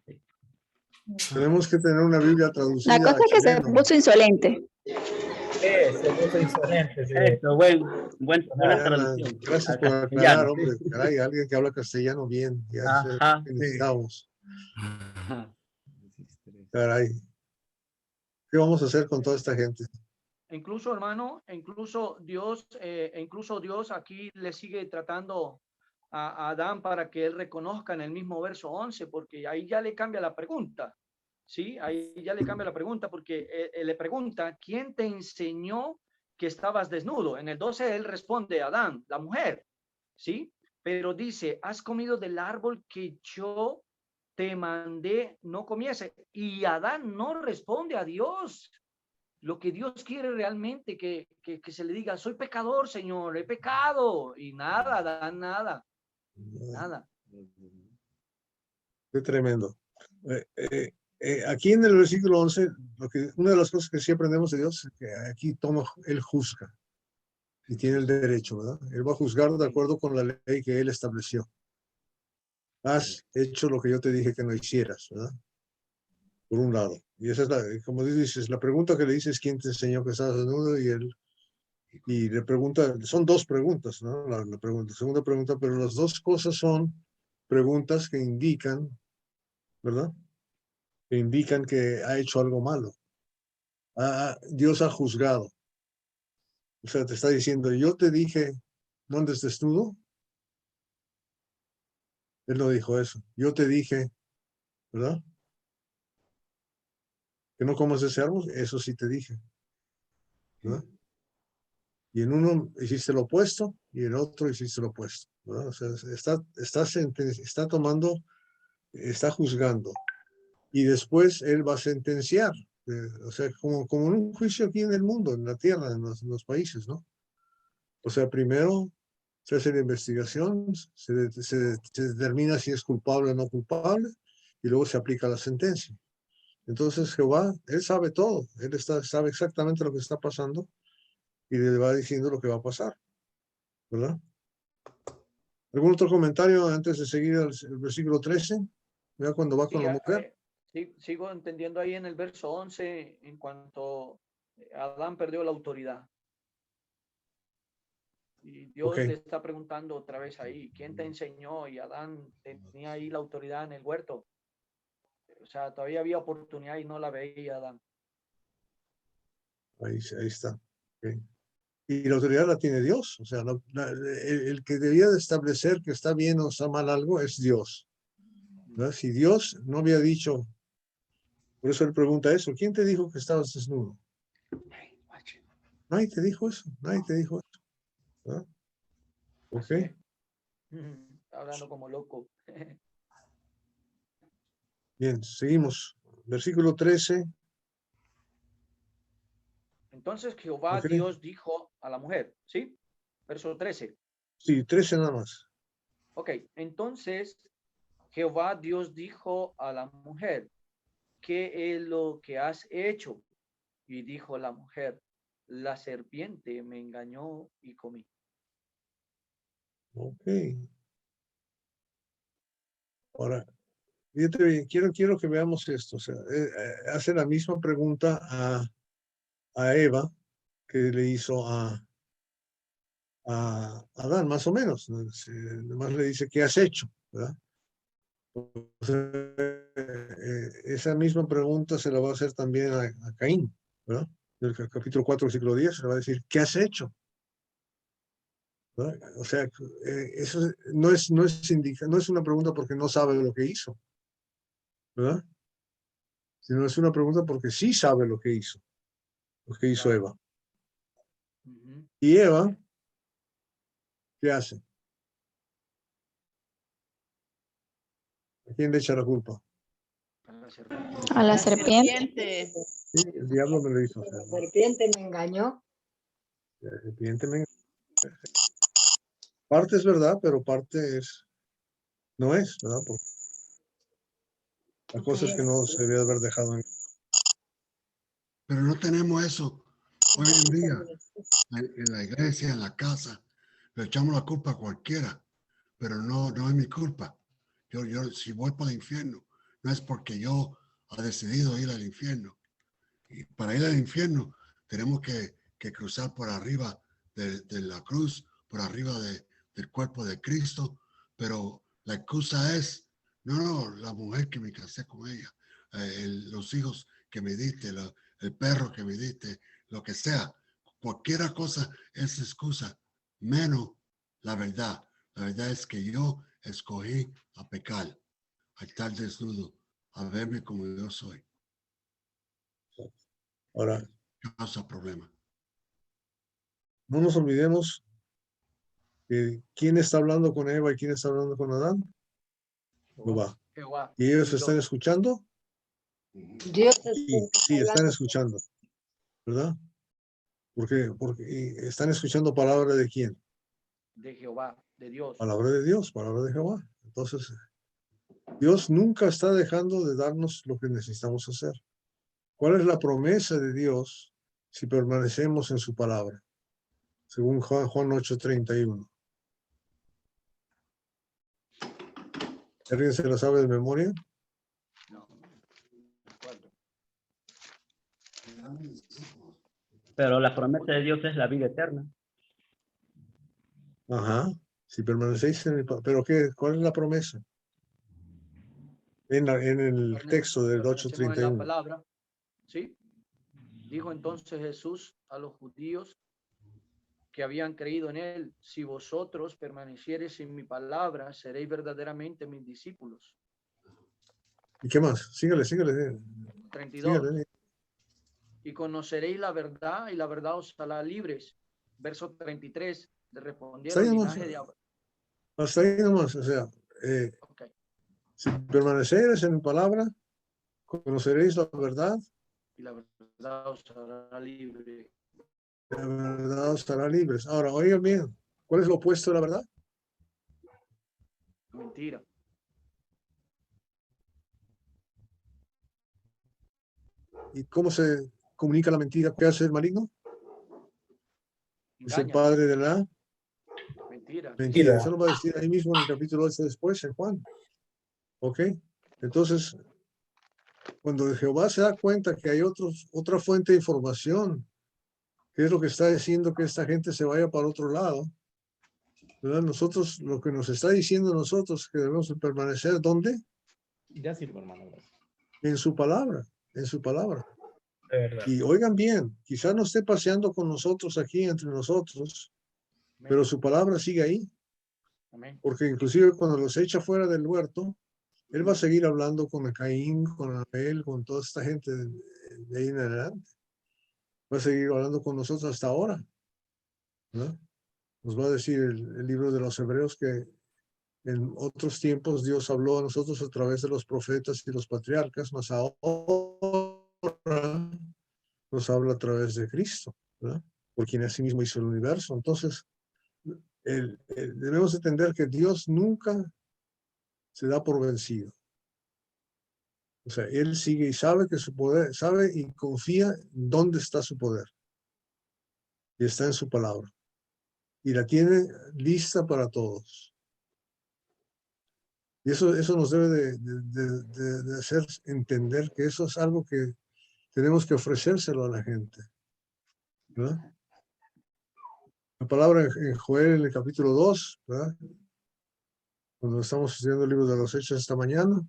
Tenemos que tener una Biblia traducida. La cosa es que se puso insolente. Se puso insolente. Sí. Eso, buena traducción. Gracias por aclarar, hombre. Caray, alguien que habla castellano bien. Ya necesitamos. Caray. ¿Qué vamos a hacer con toda esta gente? Incluso, hermano, incluso Dios aquí le sigue tratando a Adán para que él reconozca en el mismo verso 11, porque ahí ya le cambia la pregunta. Sí, ahí ya le cambia la pregunta porque le pregunta, ¿quién te enseñó que estabas desnudo? En el 12 él responde, Adán, la mujer, ¿sí? Pero dice, has comido del árbol que yo te mandé no comiese. Y Adán no responde a Dios. Lo que Dios quiere realmente que se le diga, soy pecador, Señor, he pecado. Y nada, Adán, nada. Qué tremendo. aquí en el versículo 11, una de las cosas que sí aprendemos de Dios es que aquí Él juzga y tiene el derecho, ¿verdad? Él va a juzgar de acuerdo con la ley que Él estableció. Has hecho lo que yo te dije que no hicieras, ¿verdad? Por un lado. Y esa es como dices, la pregunta que le dices, ¿quién te enseñó que estabas desnudo? Y le pregunta, son dos preguntas, ¿no? La segunda pregunta, pero las dos cosas son preguntas que indican, ¿verdad? Que indican que ha hecho algo malo. Dios ha juzgado. O sea, te está diciendo, yo te dije, no andes desnudo. Él no dijo eso. Yo te dije, ¿verdad? Que no comas ese árbol. Eso sí te dije, ¿verdad? Y en uno hiciste lo opuesto y en otro hiciste lo opuesto, ¿verdad? O sea, está tomando, está juzgando. Y después él va a sentenciar. O sea, como en un juicio aquí en el mundo, en la tierra, en los países, ¿no? O sea, primero se hace la investigación, se determina si es culpable o no culpable, y luego se aplica la sentencia. Entonces Jehová, él sabe todo, él sabe exactamente lo que está pasando y le va diciendo lo que va a pasar, ¿verdad? ¿Algún otro comentario antes de seguir el versículo 13? ¿Ya cuando va con la mujer? Sí, sigo entendiendo ahí en el verso 11 en cuanto Adán perdió la autoridad. Y Dios le está preguntando otra vez ahí, ¿quién te enseñó? Y Adán tenía ahí la autoridad en el huerto. O sea, todavía había oportunidad y no la veía Adán. Ahí está. Okay. Y la autoridad la tiene Dios. O sea, el que debía de establecer que está bien o está mal algo es Dios. ¿Verdad? Si Dios no había dicho, por eso él pregunta eso, ¿quién te dijo que estabas desnudo? Nadie te dijo eso, nadie te dijo eso. ¿Verdad? Ok. Hablando como loco. Bien, seguimos. Versículo 13. Entonces Jehová Dios dijo a la mujer, ¿sí? Verso 13. Sí, 13 nada más. Ok, entonces Jehová Dios dijo a la mujer, ¿qué es lo que has hecho? Y dijo la mujer, la serpiente me engañó y comí. Ok. Ahora, fíjate bien, quiero que veamos esto. O sea, hace la misma pregunta a Eva que le hizo a Adán, más o menos. Nomás le dice, ¿qué has hecho? ¿Verdad? O sea, esa misma pregunta se la va a hacer también a Caín, ¿verdad? Del capítulo 4, versículo 10, se le va a decir, ¿qué has hecho? ¿Verdad? O sea, eso no es una pregunta porque no sabe lo que hizo, ¿verdad? Sino es una pregunta porque sí sabe lo que hizo Eva. Y Eva, ¿qué hace? ¿A quién le echa la culpa? A la serpiente. Sí, el diablo me lo hizo hacer. La serpiente me engañó. La serpiente me engañó. Parte es verdad, pero parte no es, ¿verdad? Porque la cosa es que no se debía haber dejado en... Pero no tenemos eso hoy en día en la iglesia, en la casa. Le echamos la culpa a cualquiera, pero no es mi culpa. Yo si voy para el infierno, no es porque yo he decidido ir al infierno. Y para ir al infierno tenemos que cruzar por arriba de la cruz, por arriba del cuerpo de Cristo, pero la excusa es, no, la mujer que me casé con ella, los hijos que me diste, el perro que me diste, lo que sea, cualquier cosa es excusa, menos la verdad. La verdad es que yo escogí a pecar, a estar desnudo, a verme como yo soy. Ahora, ¿qué causa problema? No nos olvidemos que quién está hablando con Eva y quién está hablando con Adán. Jehová. ¿Y ellos están escuchando? Dios sí, están escuchando, ¿verdad? ¿Por qué? Porque están escuchando palabra de quién. De Jehová, de Dios. Palabra de Dios, palabra de Jehová. Entonces, Dios nunca está dejando de darnos lo que necesitamos hacer. ¿Cuál es la promesa de Dios si permanecemos en su palabra? Según Juan 8:31. ¿Alguien se la sabe de memoria? No. Pero la promesa de Dios es la vida eterna. Ajá. Si permanecéis en mi palabra. ¿Pero qué? ¿Cuál es la promesa? En el texto del Permanecemos en la 8:31. palabra, ¿sí? Dijo entonces Jesús a los judíos que habían creído en él: si vosotros permaneciereis en mi palabra, seréis verdaderamente mis discípulos. ¿Y qué más? Sígale. 32. Sígale. Y conoceréis la verdad, y la verdad os hará libres. Verso 33. Le respondieron linaje de Abraham. Hasta ahí nomás. O sea, Okay. si permaneceres en mi palabra, conoceréis la verdad. Y la verdad os hará libres. La verdad os hará libres. Ahora, oigan bien, ¿cuál es lo opuesto de la verdad? Mentira. ¿Y cómo se comunica la mentira? ¿Qué hace el maligno? Es el Engaña. padre de la Mentira. mentira. Eso lo va a decir ahí mismo en el capítulo 8 después, en Juan. ¿Ok? Entonces, cuando Jehová se da cuenta que hay otra fuente de información, que es lo que está diciendo que esta gente se vaya para otro lado, ¿verdad? Nosotros, lo que nos está diciendo nosotros, que debemos permanecer, ¿dónde? Ya sirvo, hermano. Gracias. En su palabra, en su palabra. De verdad. Y oigan bien, quizá no esté paseando con nosotros aquí, entre nosotros, pero su palabra sigue ahí. Amén. Porque inclusive cuando los echa fuera del huerto, él va a seguir hablando con Caín, con Abel, con toda esta gente de ahí en adelante. Va a seguir hablando con nosotros hasta ahora, ¿no? Nos va a decir el libro de los Hebreos que en otros tiempos Dios habló a nosotros a través de los profetas y los patriarcas, mas ahora nos habla a través de Cristo, ¿verdad? Por quien asimismo hizo el universo. Entonces, debemos entender que Dios nunca se da por vencido. O sea, Él sigue y sabe que su poder, sabe y confía en dónde está su poder. Y está en su palabra. Y la tiene lista para todos. Y eso nos debe de hacer entender que eso es algo que tenemos que ofrecérselo a la gente, ¿verdad? La palabra en Joel, en el capítulo 2, ¿verdad? Cuando estamos estudiando el libro de los Hechos esta mañana,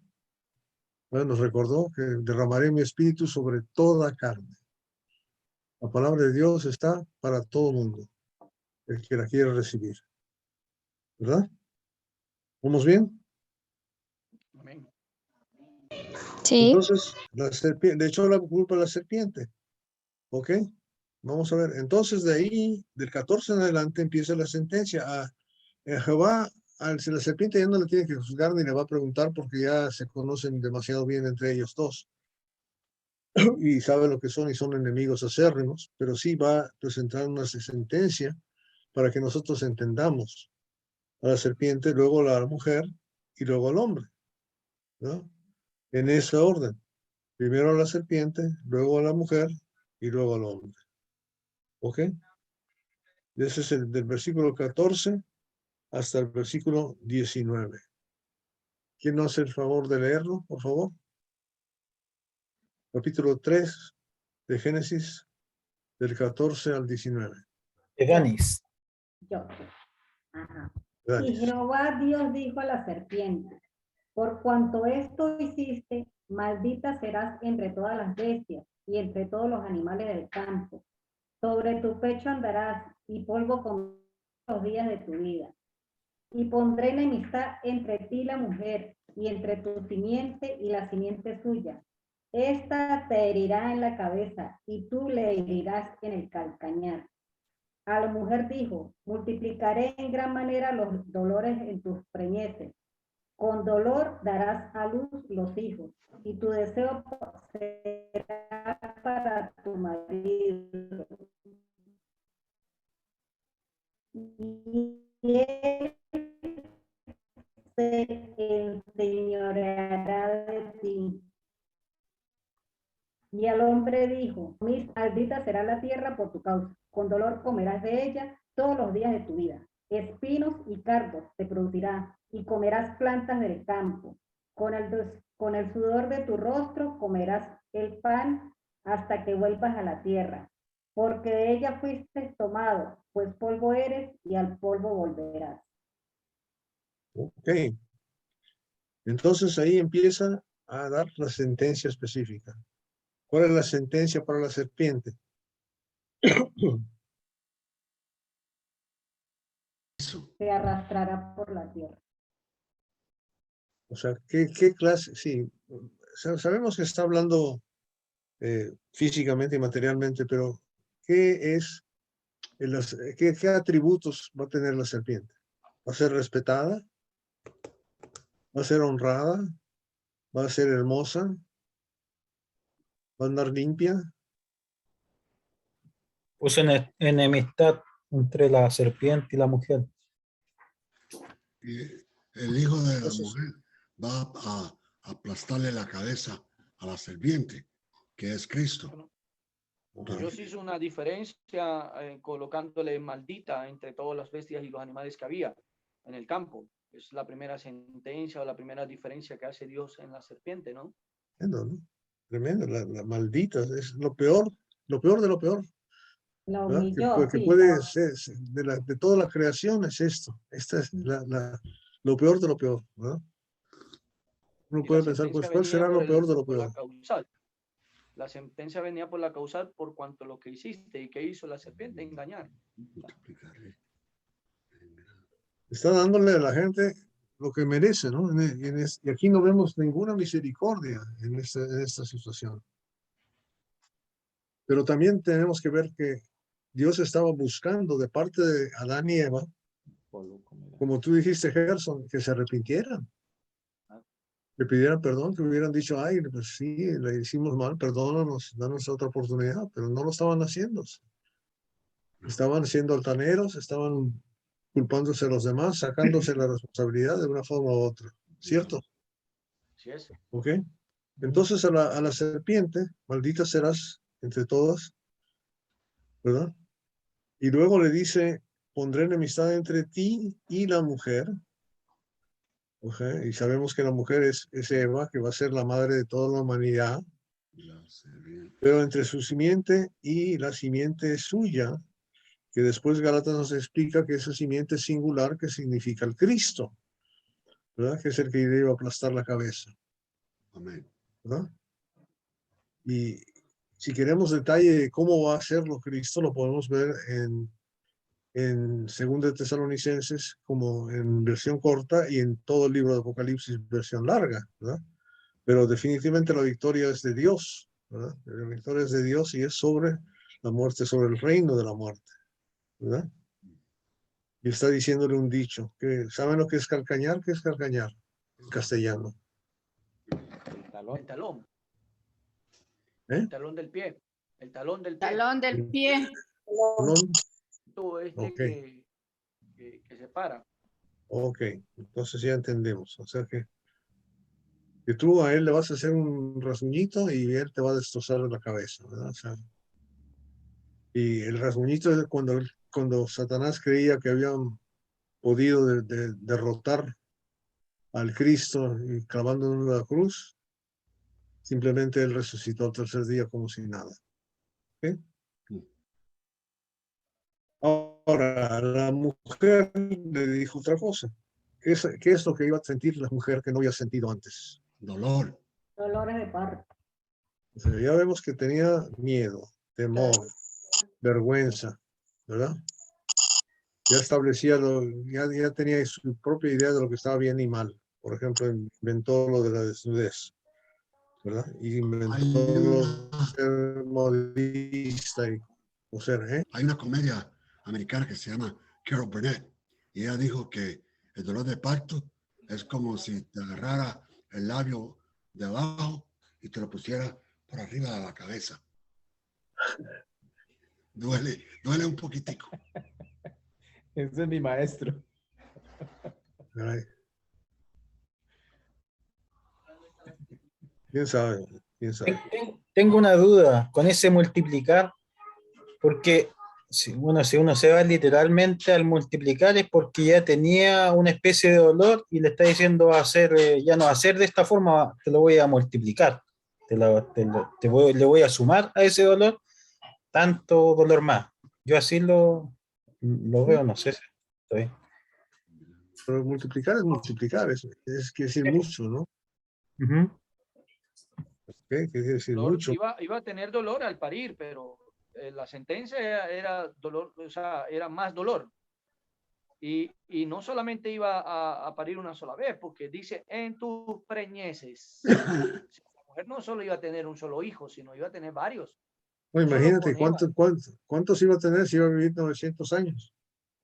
¿verdad? Nos recordó que derramaré mi espíritu sobre toda carne. La palabra de Dios está para todo mundo, el que la quiera recibir, ¿verdad? ¿Vamos bien? Amén. Sí. Entonces, la serpiente, le echó la culpa a la serpiente. ¿Ok? Vamos a ver. Entonces, de ahí, del 14 en adelante, empieza la sentencia. A Jehová, si la serpiente ya no le tiene que juzgar ni le va a preguntar porque ya se conocen demasiado bien entre ellos dos. Y sabe lo que son y son enemigos acérrimos, pero sí va a presentar una sentencia para que nosotros entendamos a la serpiente, luego a la mujer y luego al hombre, ¿no? En ese orden. Primero a la serpiente, luego a la mujer y luego al hombre. ¿Ok? Ese es del versículo 14 hasta el versículo 19. ¿Quién nos hace el favor de leerlo, por favor? Capítulo 3 de Génesis, del 14 al 19. Danis. Yo. Ajá. Y Danis. Jehová Dios dijo a la serpiente: por cuanto esto hiciste, maldita serás entre todas las bestias y entre todos los animales del campo. Sobre tu pecho andarás y polvo comerás los días de tu vida. Y pondré enemistad entre ti y la mujer, y entre tu simiente y la simiente suya. Esta te herirá en la cabeza, y tú le herirás en el calcañar. A la mujer dijo: multiplicaré en gran manera los dolores en tus preñeces. Con dolor darás a luz los hijos, y tu deseo será para tu marido. Y él se enseñoreará de ti. Y el hombre dijo, maldita será la tierra por tu causa, con dolor comerás de ella todos los días de tu vida. Espinos y cardos te producirá, y comerás plantas del campo. Con el sudor de tu rostro comerás el pan hasta que vuelvas a la tierra, porque de ella fuiste tomado, pues polvo eres y al polvo volverás. Ok. Entonces ahí empieza a dar la sentencia específica. ¿Cuál es la sentencia para la serpiente? Se arrastrará por la tierra. O sea, ¿qué clase? Sí, sabemos que está hablando físicamente y materialmente, pero ¿qué es, qué atributos va a tener la serpiente? ¿Va a ser respetada? ¿Va a ser honrada? ¿Va a ser hermosa? ¿Va a andar limpia? Puso enemistad entre la serpiente y la mujer. Y el hijo de la Entonces, mujer va a aplastarle la cabeza a la serpiente, que es Cristo. Dios hizo una diferencia colocándole maldita entre todas las bestias y los animales que había en el campo. Es la primera sentencia o la primera diferencia que hace Dios en la serpiente, ¿no? tremendo, ¿no? Tremendo, la maldita, es lo peor de lo peor. La ¿Verdad? humilló, Que sí. puede ser, de toda la creación es esto. Esta es lo peor de lo peor, ¿verdad? Uno Y puede la pensar, pues, sentencia ¿cuál venía será lo peor de lo por la peor? causal. La sentencia venía por la causal por cuanto lo que hiciste y que hizo la serpiente, engañar. Está dándole a la gente lo que merece, ¿no? Y aquí no vemos ninguna misericordia en esta situación. Pero también tenemos que ver que Dios estaba buscando de parte de Adán y Eva, como tú dijiste, Gerson, que se arrepintieran, que pidieran perdón, que hubieran dicho, ay, pues sí, le hicimos mal, perdónanos, danos otra oportunidad, pero no lo estaban haciendo. Estaban siendo altaneros, estaban culpándose a los demás, sacándose la responsabilidad de una forma u otra, ¿cierto? Así es. ¿Ok? Entonces a la serpiente, maldita serás entre todas, ¿verdad? Y luego le dice, pondré enemistad entre ti y la mujer. ¿Okay? Y sabemos que la mujer es Eva, que va a ser la madre de toda la humanidad. Pero entre su simiente y la simiente suya, que después Gálatas nos explica que esa simiente es singular, que significa el Cristo, ¿verdad? Que es el que debe aplastar la cabeza. Amén. ¿Verdad? Y si queremos detalle de cómo va a hacerlo Cristo, lo podemos ver en 2 de Tesalonicenses como en versión corta y en todo el libro de Apocalipsis versión larga, ¿verdad? Pero definitivamente la victoria es de Dios, ¿verdad? La victoria es de Dios y es sobre la muerte, sobre el reino de la muerte, ¿verdad? Y está diciéndole un dicho, que ¿saben lo que es calcañar? ¿Qué es calcañar en castellano? El talón. El talón. ¿Eh? El talón del pie. El talón del pie. Talón del pie. ¿Talón? Okay. que separa. Ok, entonces ya entendemos. O sea que tú a él le vas a hacer un rasguñito y él te va a destrozar la cabeza, ¿verdad? O sea, y el rasguñito es cuando Satanás creía que habían podido derrotar al Cristo y clavándolo en la cruz, simplemente él resucitó al tercer día como si nada. ¿Okay? Ahora, la mujer le dijo otra cosa. ¿Qué es lo que iba a sentir la mujer que no había sentido antes? Dolor. Dolores de parto. O sea, ya vemos que tenía miedo, temor, vergüenza, ¿verdad? Ya establecía, ya tenía su propia idea de lo que estaba bien y mal. Por ejemplo, inventó lo de la desnudez, ¿verdad? Y inventó lo de ser modista y coser, ¿eh? Hay una comedia americana que se llama Carol Burnett y ella dijo que el dolor de parto es como si te agarrara el labio de abajo y te lo pusiera por arriba de la cabeza. Duele un poquitico. Ese es mi maestro. Ay. ¿Quién sabe? ¿Quién sabe? Tengo una duda con ese multiplicar, porque si uno se va literalmente al multiplicar es porque ya tenía una especie de dolor y le está diciendo hacer, ya no hacer de esta forma, te lo voy a multiplicar, le voy a sumar a ese dolor tanto dolor más. Yo así lo veo, no sé si estoy. Pero multiplicar es multiplicar, es quiere decir mucho, ¿no? Ujú. ¿Qué quiere decir mucho? Iba a tener dolor al parir, pero la sentencia era dolor, o sea, era más dolor. Y no solamente iba a parir una sola vez, porque dice en tus preñeces. La mujer no solo iba a tener un solo hijo, sino iba a tener varios. No, No solo imagínate con Eva. cuántos iba a tener si iba a vivir 900 años.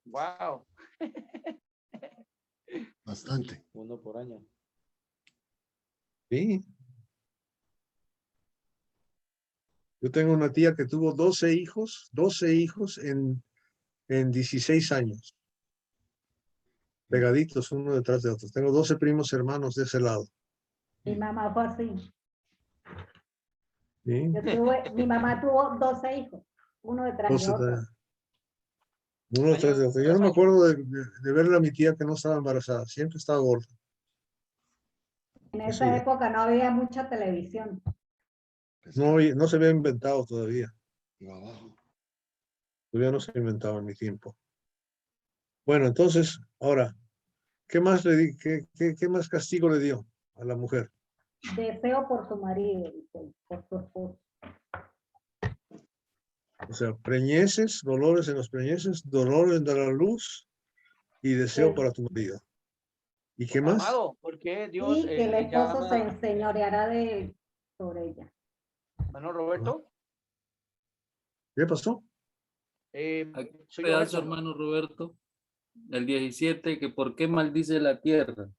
Wow. Bastante. Uno por año. Sí. Yo tengo una tía que tuvo 12 hijos en 16 años. Pegaditos uno detrás de otro. Tengo 12 primos hermanos de ese lado. Mi mamá fue así. ¿Sí? Mi mamá tuvo 12 hijos, uno detrás de 12 otro. uno detrás de otro. Yo no me acuerdo de verle a mi tía que no estaba embarazada. Siempre estaba gorda. En esa época no había mucha televisión. No se había inventado todavía. Todavía no se ha inventado en mi tiempo. Bueno, entonces, ahora, ¿qué más qué más castigo le dio a la mujer? Deseo por su marido, por su esposo. O sea, preñeces, dolores en los preñeces, dolor en dar a luz y deseo para tu marido. ¿Y qué más? Amado, porque Dios Y que el esposo se llama, enseñoreará de él, sobre ella. hermano Roberto? ¿Qué pasó? Aquí un Soy pedazo, Roberto. hermano Roberto, el 17, que por qué maldice la tierra.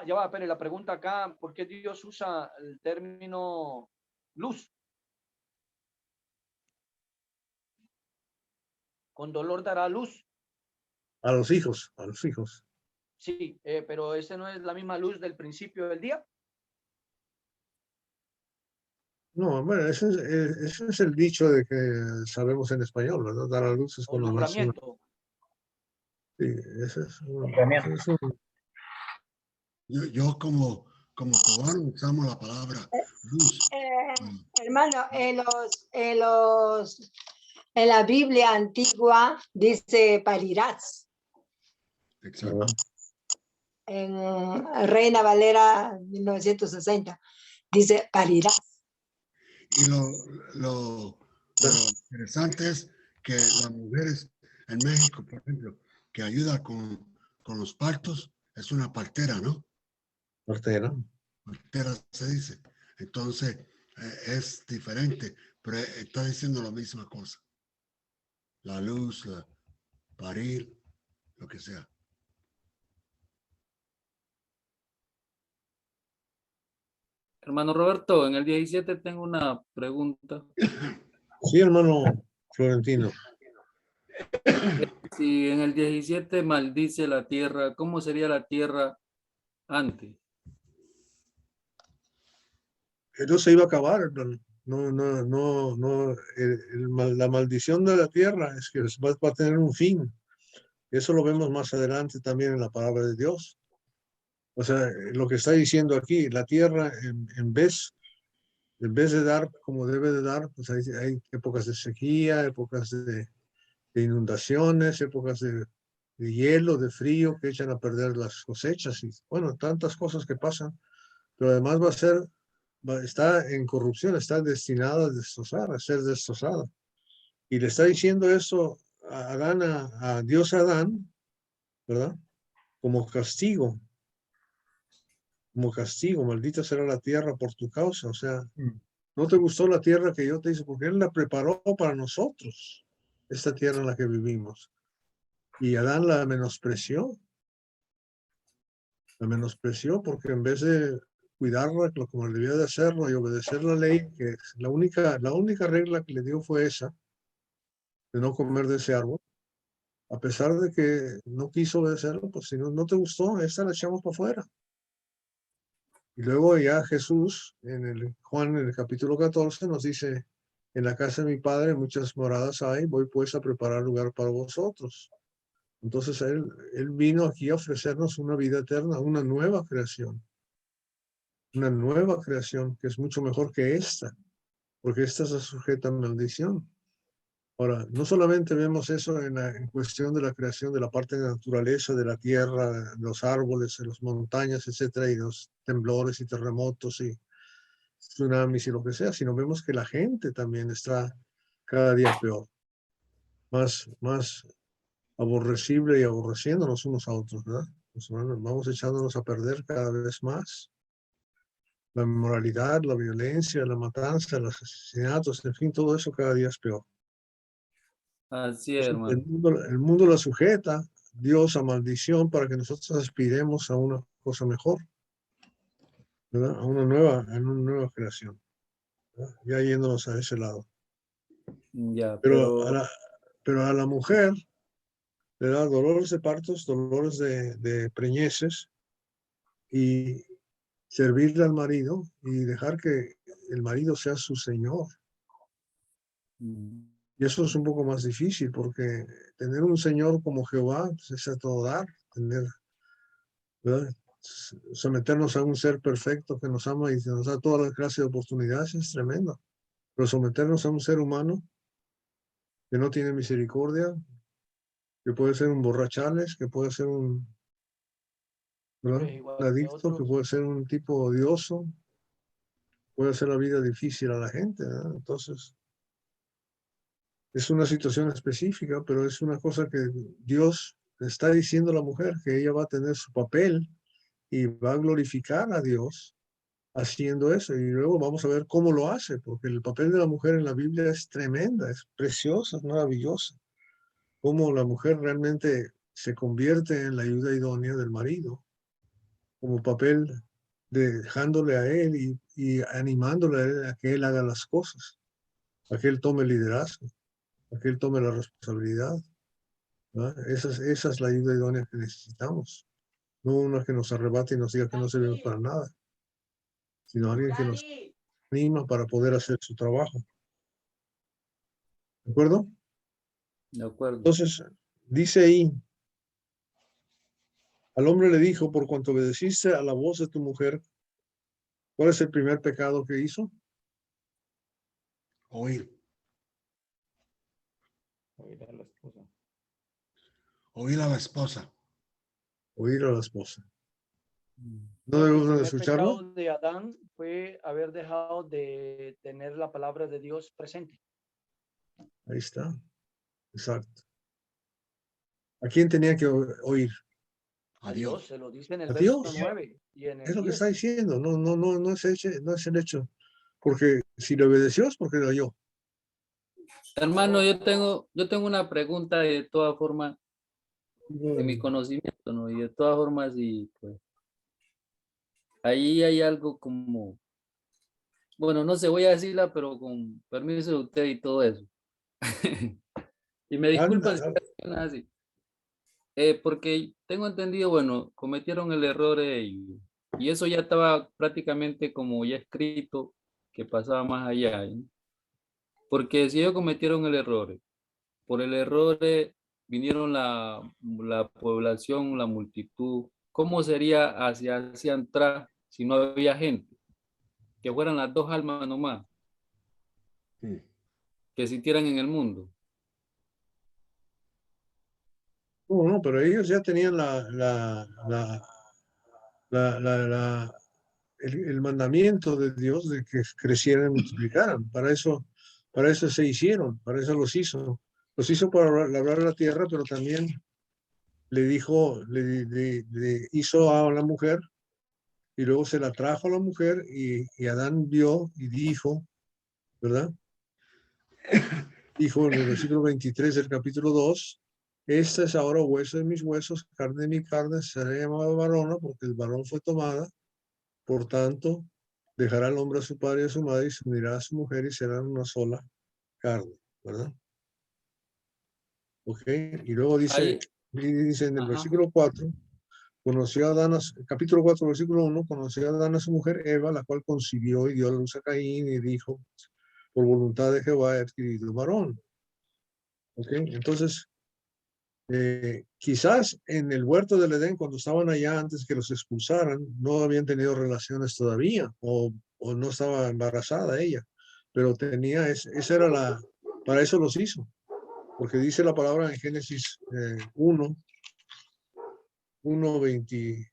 Ya va, pero la pregunta acá, ¿por qué Dios usa el término luz? Con dolor dará luz. A los hijos, a los hijos. Sí, pero ese no es la misma luz del principio del día. No, bueno, ese es el dicho de que sabemos en español, ¿verdad? Dar a luz es O cuando nace una. alumbramiento. Sí, ese es un. Yo como cubano usamos la palabra luz. Hermano, en la Biblia antigua dice parirás. Exacto. En Reina Valera 1960 dice parirás. Y lo interesante es que las mujeres en México, por ejemplo, que ayuda con los partos, es una partera, ¿no? Partera. Partera se dice. Entonces, es diferente, pero está diciendo la misma cosa. La luz, parir, lo que sea. Hermano Roberto, en el 17 tengo una pregunta. Sí, hermano Florentino. Si en el 17 maldice la tierra, ¿cómo sería la tierra antes? No se iba a acabar, hermano. No. La maldición de la tierra es que va a tener un fin. Eso lo vemos más adelante también en la palabra de Dios. O sea, lo que está diciendo aquí, la tierra en vez de dar como debe de dar, pues hay épocas de sequía, épocas de inundaciones, épocas de hielo, de frío que echan a perder las cosechas y bueno, tantas cosas que pasan, pero además está en corrupción, está destinada a ser destrozada. Y le está diciendo eso a Adán, a Dios Adán, ¿verdad? Como castigo, maldita será la tierra por tu causa, o sea, no te gustó la tierra que yo te hice, porque Él la preparó para nosotros, esta tierra en la que vivimos. Y Adán la menospreció porque en vez de cuidarla como debía de hacerlo y obedecer la ley, que la única regla que le dio fue esa, de no comer de ese árbol, a pesar de que no quiso obedecerlo, pues si no te gustó, esta la echamos para afuera. Y luego ya Jesús, Juan en el capítulo 14, nos dice, en la casa de mi Padre muchas moradas hay, voy pues a preparar lugar para vosotros. Entonces él vino aquí a ofrecernos una vida eterna, una nueva creación que es mucho mejor que esta, porque esta se sujeta a maldición. Ahora, no solamente vemos eso en cuestión de la creación de la parte de la naturaleza, de la tierra, los árboles, las montañas, etcétera, y los temblores y terremotos y tsunamis y lo que sea, sino vemos que la gente también está cada día peor, más aborrecible y aborreciéndonos unos a otros, ¿verdad? Pues, bueno, vamos echándonos a perder cada vez más. La inmoralidad, la violencia, la matanza, los asesinatos, en fin, todo eso cada día es peor. Así es, hermano. El mundo la sujeta, Dios, a maldición para que nosotros aspiremos a una cosa mejor, ¿verdad? A una nueva creación, ¿verdad? Ya yéndonos a ese lado. Ya, Pero a la mujer le da dolores de partos, dolores de preñeces y servirle al marido y dejar que el marido sea su señor. Y eso es un poco más difícil porque tener un señor como Jehová pues, es a todo dar, ¿verdad? Someternos a un ser perfecto que nos ama y nos da toda la clase de oportunidades es tremendo. Pero someternos a un ser humano que no tiene misericordia, que puede ser un borrachales, que puede ser un adicto, que puede ser un tipo odioso, puede hacer la vida difícil a la gente, ¿verdad? Entonces, es una situación específica, pero es una cosa que Dios está diciendo a la mujer, que ella va a tener su papel y va a glorificar a Dios haciendo eso. Y luego vamos a ver cómo lo hace, porque el papel de la mujer en la Biblia es tremenda, es preciosa, es maravillosa. Cómo la mujer realmente se convierte en la ayuda idónea del marido, como papel dejándole a él y animándole a él a que él haga las cosas, a que él tome el liderazgo, a que él tome la responsabilidad. Esa es la ayuda idónea que necesitamos. No una que nos arrebate y nos diga que no servimos para nada, sino alguien que nos anima para poder hacer su trabajo. ¿De acuerdo? De acuerdo. Entonces, dice ahí, al hombre le dijo, por cuanto obedeciste a la voz de tu mujer, ¿cuál es el primer pecado que hizo? Oír. Oír a la esposa. Oír a la esposa. Oír a la esposa. ¿No El debemos de primer escucharlo? pecado de Adán fue haber dejado de tener la palabra de Dios presente. Ahí está. Exacto. ¿A quién tenía que oír? A Dios, se lo dice en el A verso Dios. 9 y en Es el lo que está 10. diciendo. No es el hecho. Porque si le obedeció es porque lo oyó. Hermano, yo tengo una pregunta de todas formas, de mi conocimiento, ¿no? Y de todas formas, y pues, ahí hay algo como, bueno, no sé, voy a decirla, pero con permiso de usted y todo eso. Y me disculpan si es así. Porque tengo entendido, bueno, cometieron el error y eso ya estaba prácticamente como ya escrito, que pasaba más allá, ¿eh? Porque si ellos cometieron el error, por el error vinieron la población, la multitud, ¿cómo sería hacia atrás si no había gente? Que fueran las dos almas nomás, que existieran en el mundo. No, pero ellos ya tenían el mandamiento de Dios de que crecieran y multiplicaran. Para eso se hicieron, para eso los hizo. Los hizo para labrar la tierra, pero también le dijo, le hizo a la mujer y luego se la trajo a la mujer y Adán vio y dijo, ¿verdad? Dijo en el versículo 23 del capítulo 2, esta es ahora hueso de mis huesos, carne de mi carne, será llamada varona porque el varón fue tomada. Por tanto, dejará el hombre a su padre y a su madre y se unirá a su mujer y serán una sola carne, ¿verdad? Ok, y luego dice en el versículo 4, conoció a Adán, capítulo 4, versículo 1, conoció a Adán a su mujer Eva, la cual concibió y dio a luz a Caín y dijo, por voluntad de Jehová he adquirido varón. ¿Ok? Entonces, quizás en el huerto del Edén, cuando estaban allá antes que los expulsaran, no habían tenido relaciones todavía, o no estaba embarazada ella, pero tenía, esa era para eso los hizo, porque dice la palabra en Génesis 1, 26,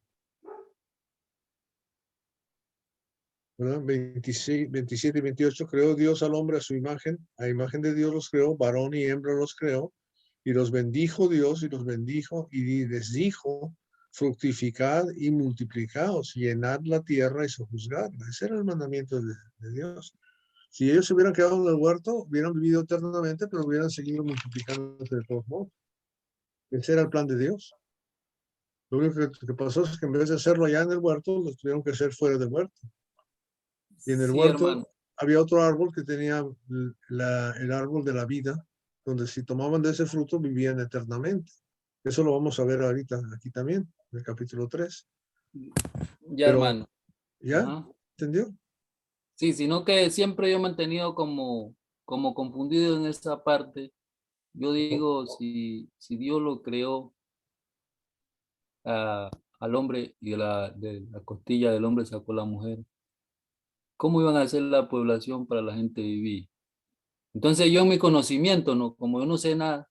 27 y 28, creó Dios al hombre a imagen de Dios los creó, varón y hembra los creó, y los bendijo Dios y los bendijo y les dijo, fructificad y multiplicaos, llenad la tierra y sojuzgadla. Ese era el mandamiento de Dios. Si ellos se hubieran quedado en el huerto, hubieran vivido eternamente, pero hubieran seguido multiplicándose de todos modos. Ese era el plan de Dios. Lo único que pasó es que en vez de hacerlo allá en el huerto, lo tuvieron que hacer fuera del huerto. Y en el Sí, huerto hermano. había otro árbol que tenía el árbol de la vida, donde si tomaban de ese fruto vivían eternamente. Eso lo vamos a ver ahorita aquí también, en el capítulo 3. Ya, Pero, hermano. ¿ya? Ajá. ¿Entendió? Sí, sino que siempre yo me he mantenido como confundido en esa parte. Yo digo, si Dios lo creó al hombre y de la costilla del hombre sacó la mujer, ¿cómo iban a hacer la población para la gente vivir? Entonces yo en mi conocimiento, ¿no? Como yo no sé nada,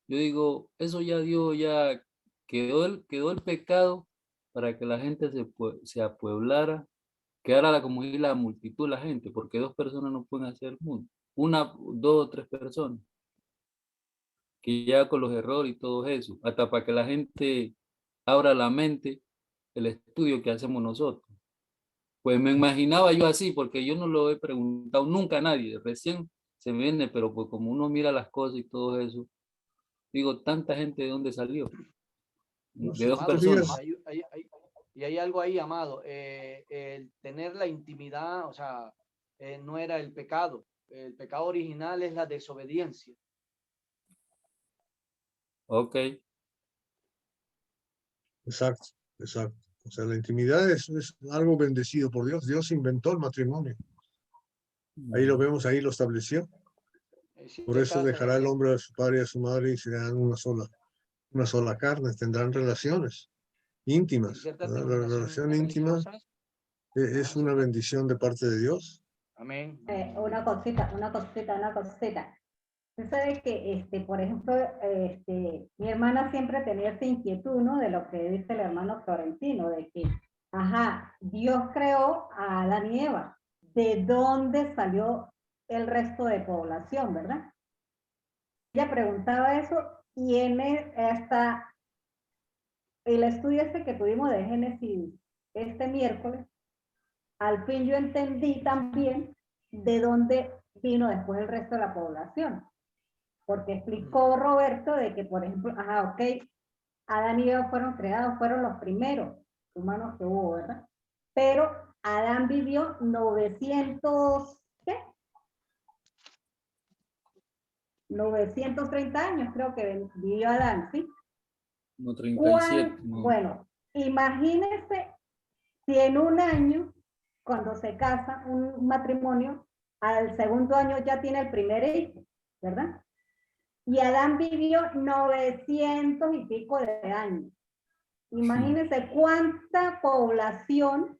yo digo, eso ya Dios ya quedó el pecado para que la gente se apueblara, quedara como y la multitud, la gente, porque dos personas no pueden hacer el mundo. Una, dos o tres personas, que ya con los errores y todo eso, hasta para que la gente abra la mente, el estudio que hacemos nosotros. Pues me imaginaba yo así, porque yo no lo he preguntado nunca a nadie, recién se me viene, pero pues como uno mira las cosas y todo eso, digo, tanta gente de dónde salió, de dos Amado, personas. y hay algo ahí, amado, el tener la intimidad, o sea, no era el pecado original es la desobediencia. Ok. Exacto, exacto. O sea, la intimidad es algo bendecido por Dios. Dios inventó el matrimonio. Ahí lo vemos, ahí lo estableció. Por eso dejará el hombre a su padre y a su madre y serán una sola carne, tendrán relaciones íntimas. La relación íntima es una bendición de parte de Dios. Amén. Una cosita. Usted sabe que, por ejemplo, mi hermana siempre tenía esa inquietud, ¿no? De lo que dice el hermano Florentino, de que, Dios creó a Adán y Eva. ¿De dónde salió el resto de población, verdad? Ella preguntaba eso y el estudio que tuvimos de Génesis este miércoles, al fin yo entendí también de dónde vino después el resto de la población. Porque explicó Roberto de que, por ejemplo, Adán y Eva fueron creados, fueron los primeros humanos que hubo, ¿verdad? Pero Adán vivió 930 años, creo que vivió Adán, ¿sí? No, 37. No. Bueno, imagínense si en un año, cuando se casa un matrimonio, al segundo año ya tiene el primer hijo, ¿verdad? Y Adán vivió 900 y pico de años. Imagínense cuánta población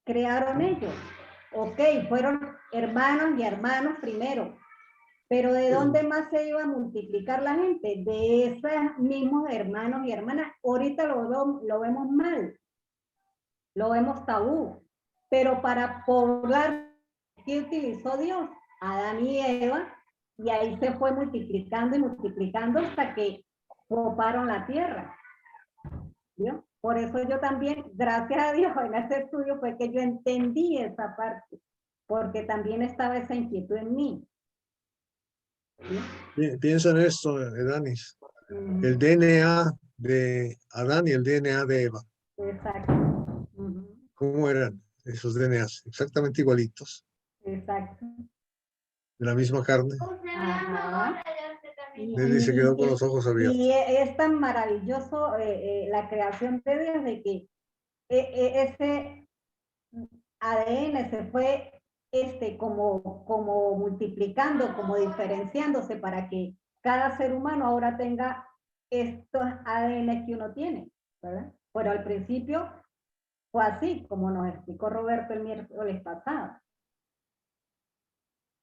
crearon ellos. Ok, fueron hermanos y hermanos primero, pero ¿de dónde más se iba a multiplicar la gente? De esos mismos hermanos y hermanas. Ahorita lo vemos mal, lo vemos tabú, pero para poblar, ¿qué utilizó Dios? Adán y Eva. Y ahí se fue multiplicando y multiplicando hasta que coparon la tierra. ¿Vio? Por eso yo también, gracias a Dios, en ese estudio fue que yo entendí esa parte, porque también estaba esa inquietud en mí. ¿Sí? Piensa en esto, Danis. El DNA de Adán y el DNA de Eva. Exacto. ¿Cómo eran esos DNAs? Exactamente igualitos. Exacto. De la misma carne. Nelly se quedó con los ojos abiertos. Y es tan maravilloso la creación de Dios de que ese ADN se fue como multiplicando, como diferenciándose para que cada ser humano ahora tenga estos ADN que uno tiene, ¿verdad? Pero al principio fue así, como nos explicó Roberto el miércoles pasado,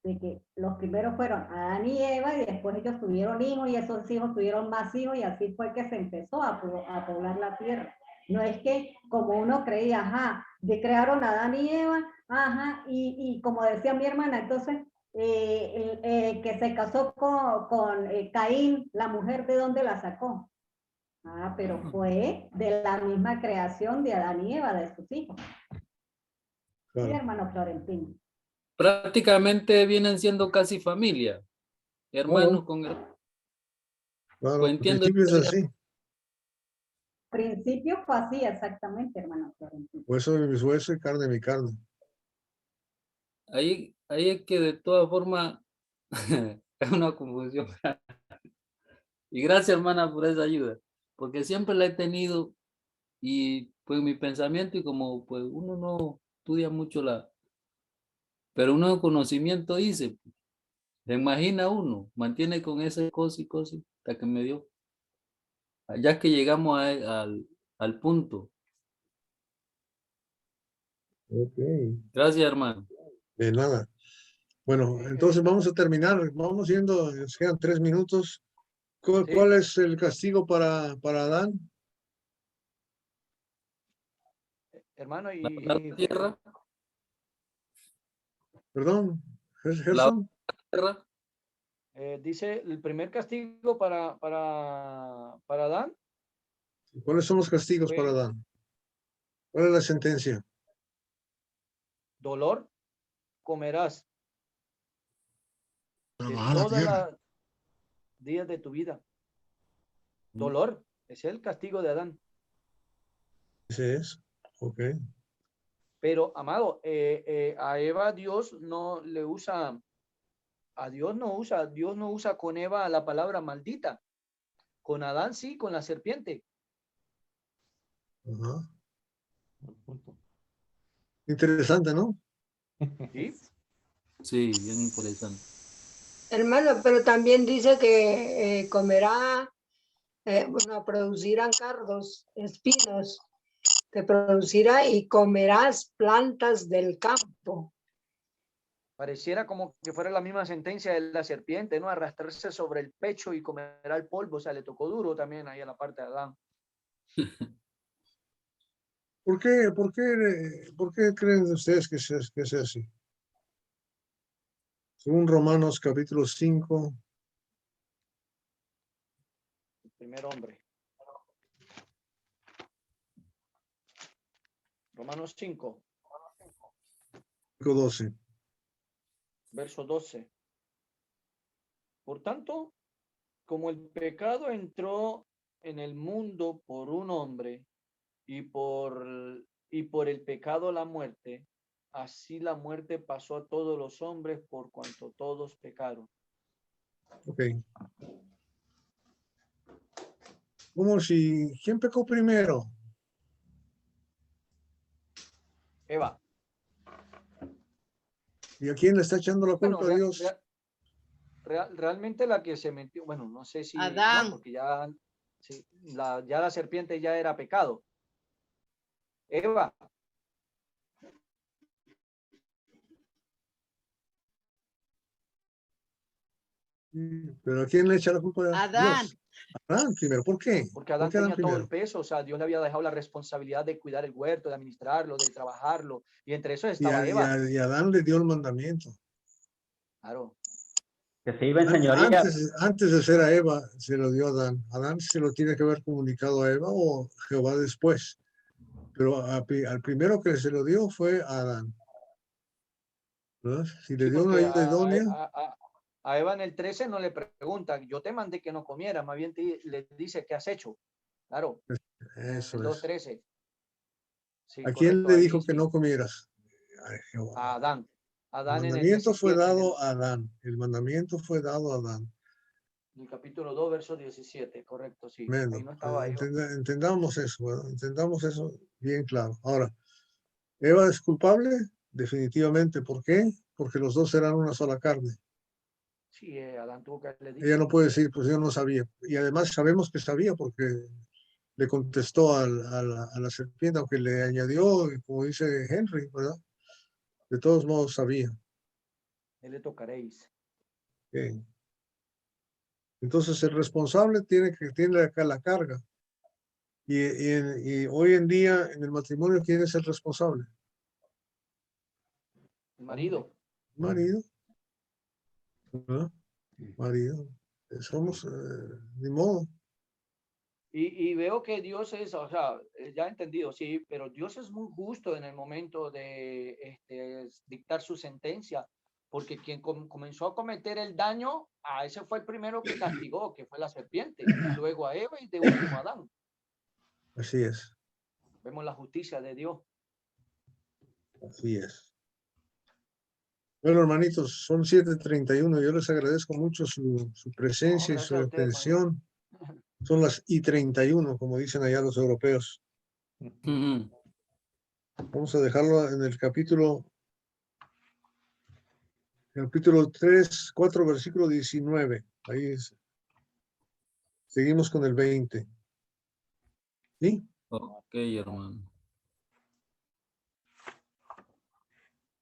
de que los primeros fueron Adán y Eva y después ellos tuvieron hijos y esos hijos tuvieron más hijos y así fue que se empezó a poblar la tierra. No es que como uno creía, ajá, de crearon a Adán y Eva, ajá, y como decía mi hermana, entonces que se casó con Caín, la mujer, ¿de dónde la sacó? Ah, pero fue de la misma creación de Adán y Eva, de sus hijos. Claro. Mi hermano Florentino. Prácticamente vienen siendo casi familia. Hermanos con hermanos. Claro, Pues al entiendo. principio es así. Principio fue así, exactamente, hermano Florentino. Hueso de mis huesos y carne de mi carne. Ahí es que de todas formas es una confusión. Y gracias, hermana, por esa ayuda, porque siempre la he tenido y pues mi pensamiento y como pues uno no estudia mucho pero uno de conocimiento dice, se imagina uno, mantiene con ese cosa y cosa hasta que me dio. Ya que llegamos al punto. Okay. Gracias, hermano. De nada. Bueno, entonces vamos a terminar. Vamos yendo, nos quedan 3 minutos. ¿Cuál es el castigo para Adán? Hermano, La tierra. Perdón, Gerson. Tierra. Dice el primer castigo para Adán. ¿Cuáles son los castigos para Adán? ¿Cuál es la sentencia? Dolor comerás de Trabajar la todos tierra. los días de tu vida. Dolor, es el castigo de Adán. Ese es, ok. Pero, amado, a Eva Dios no le usa, Dios no usa con Eva la palabra maldita. Con Adán sí, con la serpiente. Ajá. Interesante, ¿no? Sí. Sí, bien interesante. Hermano, pero también dice que comerá, bueno, producirán cardos, espinos, que producirá y comerás plantas del campo. Pareciera como que fuera la misma sentencia de la serpiente, ¿no? Arrastrarse sobre el pecho y comerá el polvo, o sea, le tocó duro también ahí a la parte de Adán. ¿Por qué creen ustedes que sea así? Según Romanos capítulo 5. El primer hombre. Romanos 5. 5:12. Verso 12. Por tanto, como el pecado entró en el mundo por un hombre y por el pecado la muerte, así la muerte pasó a todos los hombres por cuanto todos pecaron. Ok. ¿Quién pecó primero? Eva. ¿Y a quién le está echando la culpa a Dios? Realmente la que se metió, bueno, no sé si Adán. no, porque ya, sí, ya la serpiente ya era pecado. Eva. ¿Pero a quién le echa la culpa a Adán. Dios? Adán primero. ¿Por qué? Porque Adán ¿Por qué Adán tenía todo primero? el peso, o sea, Dios le había dejado la responsabilidad de cuidar el huerto, de administrarlo, de trabajarlo, y entre eso estaba Eva. Y Adán le dio el mandamiento. Claro. Que se iba a enseñorear. Antes de ser a Eva, se lo dio a Adán. Adán se lo tiene que haber comunicado a Eva o Jehová después. Pero al primero que se lo dio fue a Adán. ¿Verdad? Si le dio una ayuda idónea. A Eva en el 13 no le pregunta, yo te mandé que no comiera, más bien le dice, ¿qué has hecho? Claro. Eso el es. 2:13. Sí, ¿A quién correcto, le ahí dijo sí. que no comieras? A Jehová. A Adán. El Adán en el mandamiento fue 17. dado a Adán. El mandamiento fue dado a Adán. En el capítulo 2, verso 17, correcto, sí. Bueno, Ahí no estaba Eva. entendamos eso, ¿verdad? Entendamos eso bien claro. Ahora, ¿Eva es culpable? Definitivamente. ¿Por qué? Porque los dos eran una sola carne. Sí, Adán tuvo que haberle dicho. Ella no puede decir, pues yo no sabía. Y además sabemos que sabía porque le contestó a la serpiente, aunque le añadió, como dice Henry, ¿verdad? De todos modos sabía. Él le tocaréis. Okay. Entonces el responsable tiene acá la carga. Y hoy en día en el matrimonio, ¿quién es el responsable? El marido. Marido. ¿Verdad? Marido. Somos, ni modo. Y veo que Dios es, o sea, ya he entendido, sí, pero Dios es muy justo en el momento de dictar su sentencia, porque quien comenzó a cometer el daño, a ese fue el primero que castigó, que fue la serpiente, y luego a Eva y de último a Adán. Así es. Vemos la justicia de Dios. Así es. Bueno, hermanitos, son 7:31. Yo les agradezco mucho su presencia y su atención. Son las 31, como dicen allá los europeos. Vamos a dejarlo en el capítulo 3, 4, versículo 19. Ahí es. Seguimos con el 20. ¿Sí? Ok, hermano.